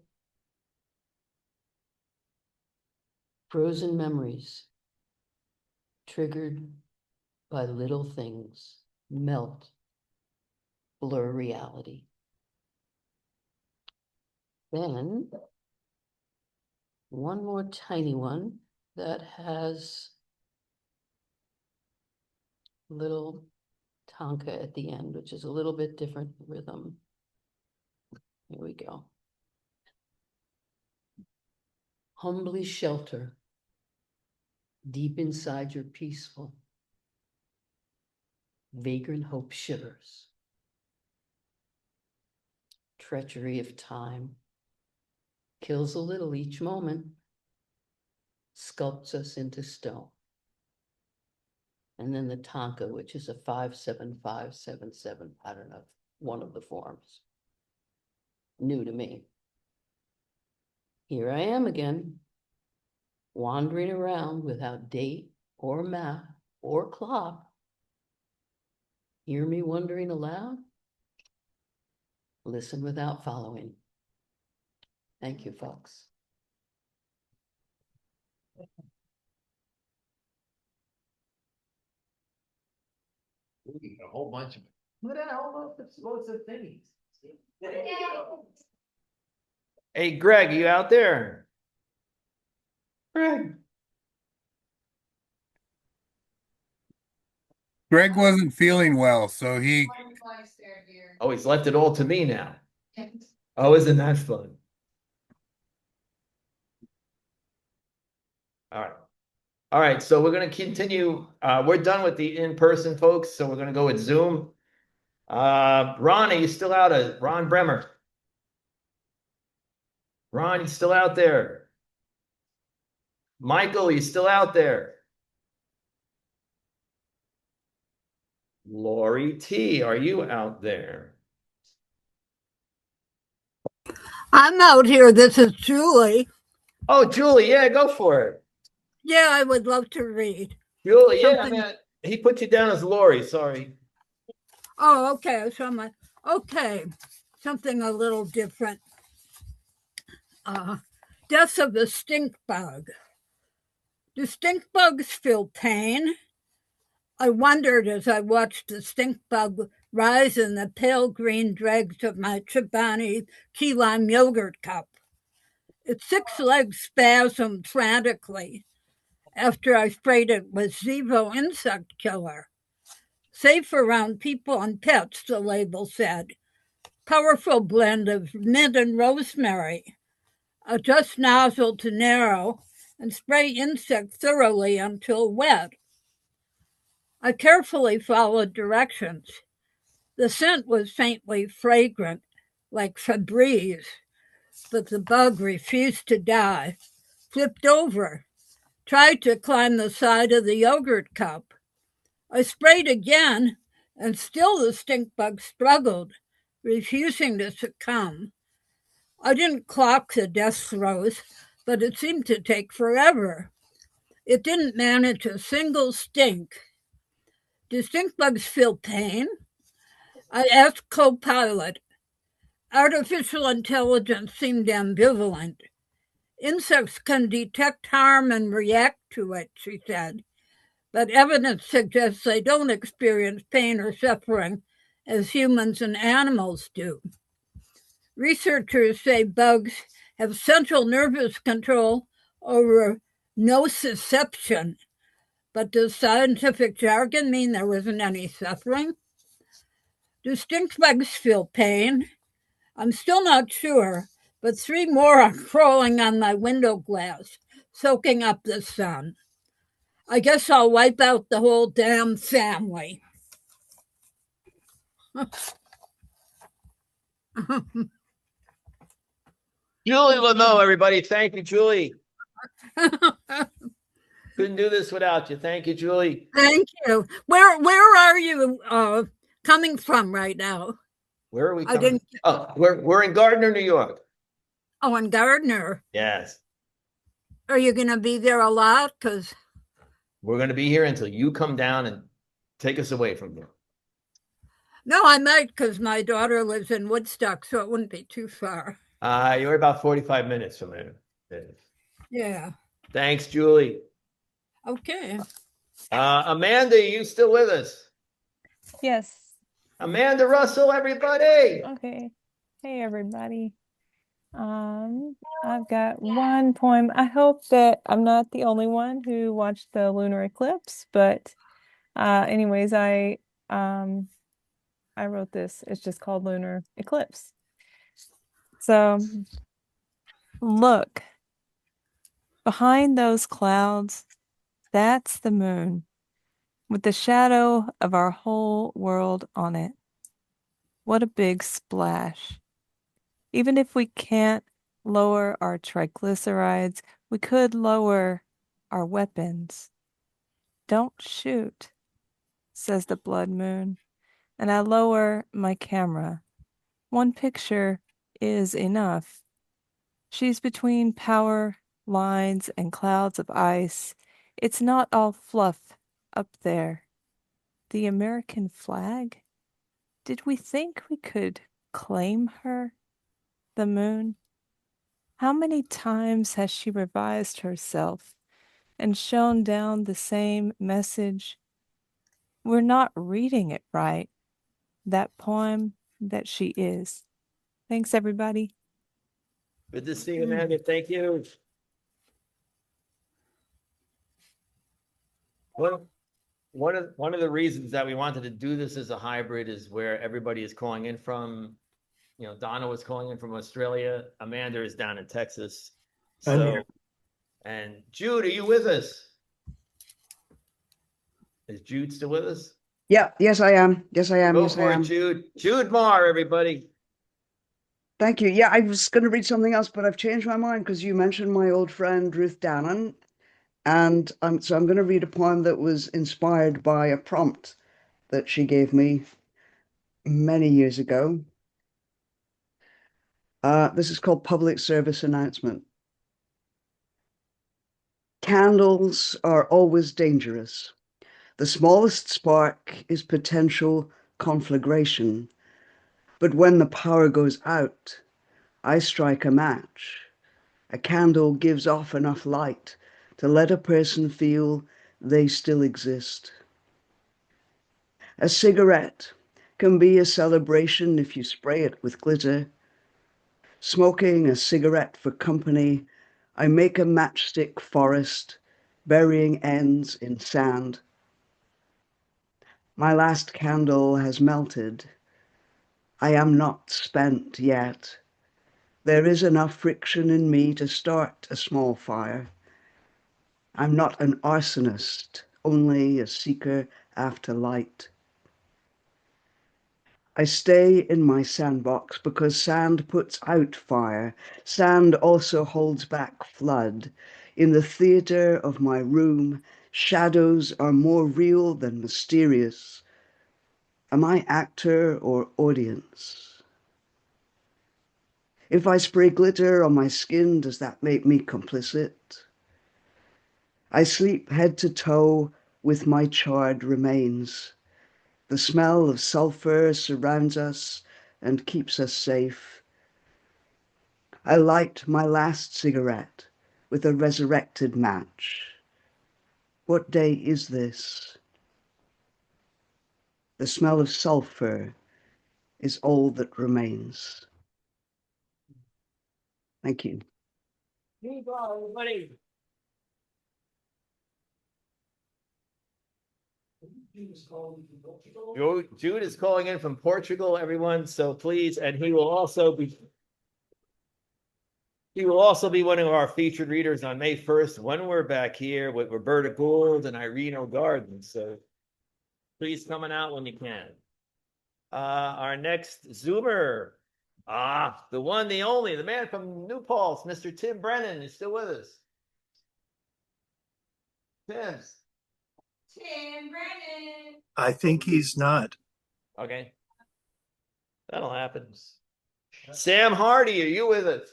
Frozen memories, triggered by little things, melt, blur reality. Then, one more tiny one that has little tanka at the end, which is a little bit different rhythm. Here we go. Humbly shelter, deep inside your peaceful, vagrant hope shivers. Treachery of time kills a little each moment, sculpts us into stone. And then the tanka, which is a 5-7-5-7-7 pattern of one of the forms. New to me. Here I am again, wandering around without date or map or clock. Hear me wondering aloud? Listen without following. Thank you, folks. We got a whole bunch of them. Look at all those loads of things. Hey, Greg, you out there? Greg. Greg wasn't feeling well, so he. Oh, he's left it all to me now. Oh, isn't that fun? All right. All right, so we're going to continue. We're done with the in-person folks, so we're going to go with Zoom. Ron, are you still out? Ron Bremer. Ron, you still out there? Michael, you still out there? Lori T, are you out there? I'm out here. This is Julie. Oh, Julie, yeah, go for it. Yeah, I would love to read. Julie, yeah, man. He put you down as Lori, sorry. Oh, okay. So okay. Something a little different. Death of the stink bug. Do stink bugs feel pain? I wondered as I watched the stink bug rise in the pale green dregs of my Chobani key lime yogurt cup. Its 6 legs spasmed frantically after I sprayed it with Zevo insect killer. Safe around people and pets, the label said. Powerful blend of mint and rosemary. Adjust nozzle to narrow and spray insect thoroughly until wet. I carefully followed directions. The scent was faintly fragrant, like Febreze, but the bug refused to die, flipped over, tried to climb the side of the yogurt cup. I sprayed again, and still the stink bug struggled, refusing to succumb. I didn't clock the death throes, but it seemed to take forever. It didn't manage a single stink. Do stink bugs feel pain? I asked co-pilot. Artificial intelligence seemed ambivalent. Insects can detect harm and react to it, she said, but evidence suggests they don't experience pain or suffering as humans and animals do. Researchers say bugs have central nervous control over nociception, but does scientific jargon mean there isn't any suffering? Do stink bugs feel pain? I'm still not sure, but 3 more are crawling on my window glass, soaking up the sun. I guess I'll wipe out the whole damn family. Julie Lomoe, everybody. Thank you, Julie. Couldn't do this without you. Thank you, Julie. Thank you. Where are you coming from right now? Where are we coming? Oh, we're in Gardner, New York. Oh, in Gardner. Yes. Are you going to be there a lot? Because we're going to be here until you come down and take us away from here. No, I might, because my daughter lives in Woodstock, so it wouldn't be too far. You're about 45 minutes from there. Yeah. Thanks, Julie. Okay. Amanda, are you still with us? Yes. Amanda Russell, everybody. Okay. Hey, everybody. I've got one poem. I hope that I'm not the only one who watched the lunar eclipse, but anyways, I wrote this. It's just called Lunar Eclipse. So, look, behind those clouds, that's the moon, with the shadow of our whole world on it. What a big splash. Even if we can't lower our triglycerides, we could lower our weapons. Don't shoot, says the blood moon, and I lower my camera. One picture is enough. She's between power lines and clouds of ice. It's not all fluff up there. The American flag? Did we think we could claim her? The moon? How many times has she revised herself and shown down the same message? We're not reading it right, that poem that she is. Thanks, everybody. Good to see you, Amanda. Thank you. Well, one of the reasons that we wanted to do this as a hybrid is where everybody is calling in from. You know, Donna was calling in from Australia. Amanda is down in Texas. So, and Jude, are you with us? Is Jude still with us? Yeah, yes, I am. Yes, I am. Go yes, for I it, am. Jude. Jude Marr, everybody. Thank you. Yeah, I was going to read something else, but I've changed my mind because you mentioned my old friend Ruth Dannon. And so I'm going to read a poem that was inspired by a prompt that she gave me many years ago. This is called Public Service Announcement. Candles are always dangerous. The smallest spark is potential conflagration. But when the power goes out, I strike a match. A candle gives off enough light to let a person feel they still exist. A cigarette can be a celebration if you spray it with glitter. Smoking a cigarette for company, I make a matchstick forest, burying ends in sand. My last candle has melted. I am not spent yet. There is enough friction in me to start a small fire. I'm not an arsonist, only a seeker after light. I stay in my sandbox because sand puts out fire. Sand also holds back flood. In the theater of my room, shadows are more real than mysterious. Am I actor or audience? If I spray glitter on my skin, does that make me complicit? I sleep head to toe with my charred remains. The smell of sulfur surrounds us and keeps us safe. I light my last cigarette with a resurrected match. What day is this? The smell of sulfur is all that remains. Thank you. Everybody. Jude is calling in from Portugal, everyone. So please, and he will also be one of our featured readers on May 1st when we're back here with Roberta Gould and Irene O'Garden. So please coming out when you can. Our next Zoomer, the one, the only, the man from New Paltz, Mr. Tim Brennan is still with us. Tim Brennan. I think he's not. Okay. That'll happen. Sam Harty, are you with us?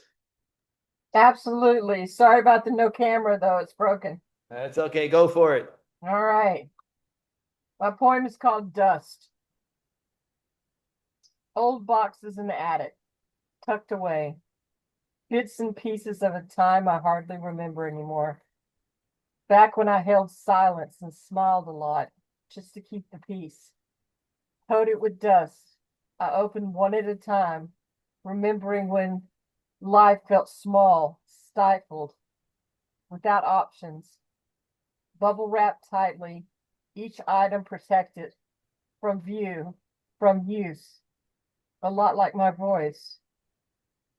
Absolutely. Sorry about the no camera, though. It's broken. That's okay. Go for it. All right. My poem is called Dust. Old boxes in the attic, tucked away. Bits and pieces of a time I hardly remember anymore. Back when I held silence and smiled a lot, just to keep the peace. Coated with dust, I opened one at a time, remembering when life felt small, stifled, without options. Bubble wrapped tightly, each item protected from view, from use. A lot like my voice.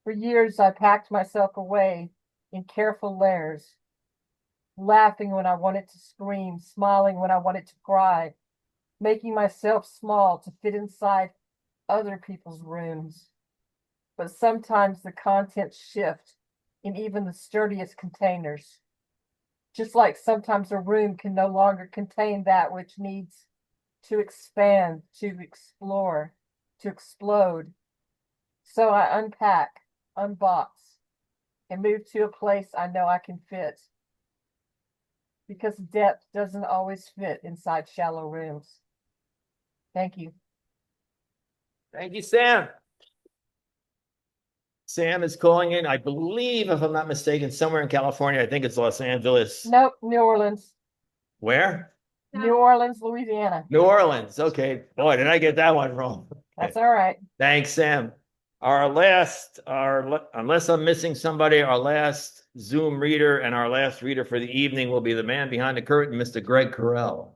For years, I packed myself away in careful layers, laughing when I wanted to scream, smiling when I wanted to cry, making myself small to fit inside other people's rooms. But sometimes the contents shift in even the sturdiest containers. Just like sometimes a room can no longer contain that which needs to expand, to explore, to explode. So I unpack, unbox, and move to a place I know I can fit. Because depth doesn't always fit inside shallow rooms. Thank you. Thank you, Sam. Sam is calling in, I believe, if I'm not mistaken, somewhere in California. I think it's Los Angeles. Nope, New Orleans. Where? New Orleans, Louisiana. New Orleans. Okay. Boy, did I get that one wrong. That's all right. Thanks, Sam. Unless I'm missing somebody, our last Zoom reader and our last reader for the evening will be the man behind the curtain, Mr. Greg Correll.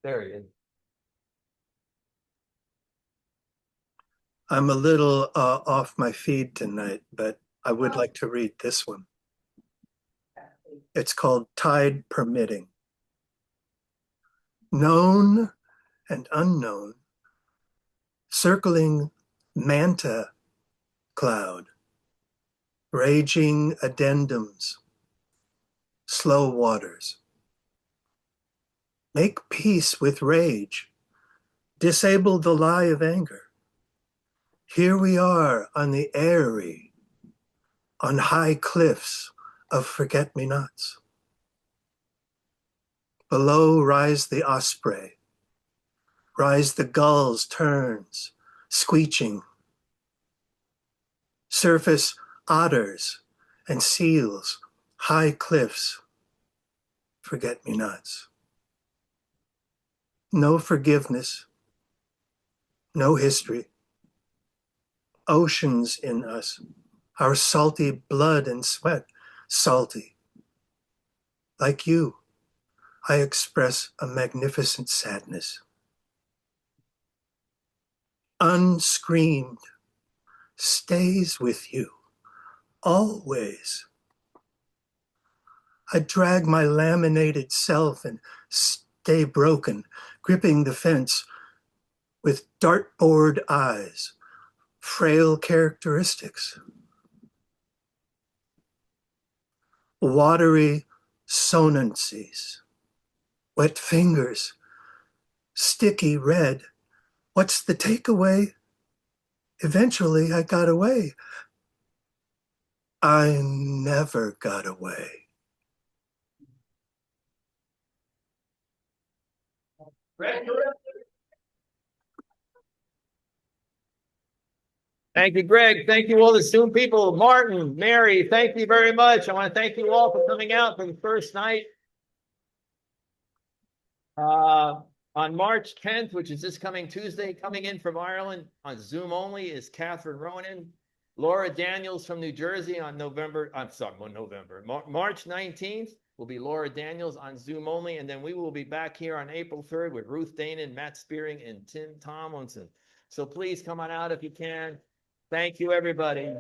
There he is. I'm a little off my feed tonight, but I would like to read this one. It's called Tide Permitting. Known and unknown, circling manta cloud, raging addendums, slow waters. Make peace with rage, disable the lie of anger. Here we are on the airy, on high cliffs of forget-me-nots. Below rise the osprey, rise the gull's terns, screeching. Surface otters and seals, high cliffs, forget-me-nots. No forgiveness, no history. Oceans in us, our salty blood and sweat, salty. Like you, I express a magnificent sadness. Unscreamed, stays with you, always. I drag my laminated self and stay broken, gripping the fence with dartboard eyes, frail characteristics. Watery sonancies, wet fingers, sticky red. What's the takeaway? Eventually I got away. I never got away. Thank you, Greg. Thank you all the Zoom people. Martin, Mary, thank you very much. I want to thank you all for coming out for the first night. On March 10th, which is this coming Tuesday, coming in from Ireland on Zoom only is Catherine Ronan. Laura Daniels from New Jersey on March 19th will be Laura Daniels on Zoom only. And then we will be back here on April 3rd with Ruth Danon, Matt Spearing, and Tim Tomlinson. So please come on out if you can. Thank you, everybody.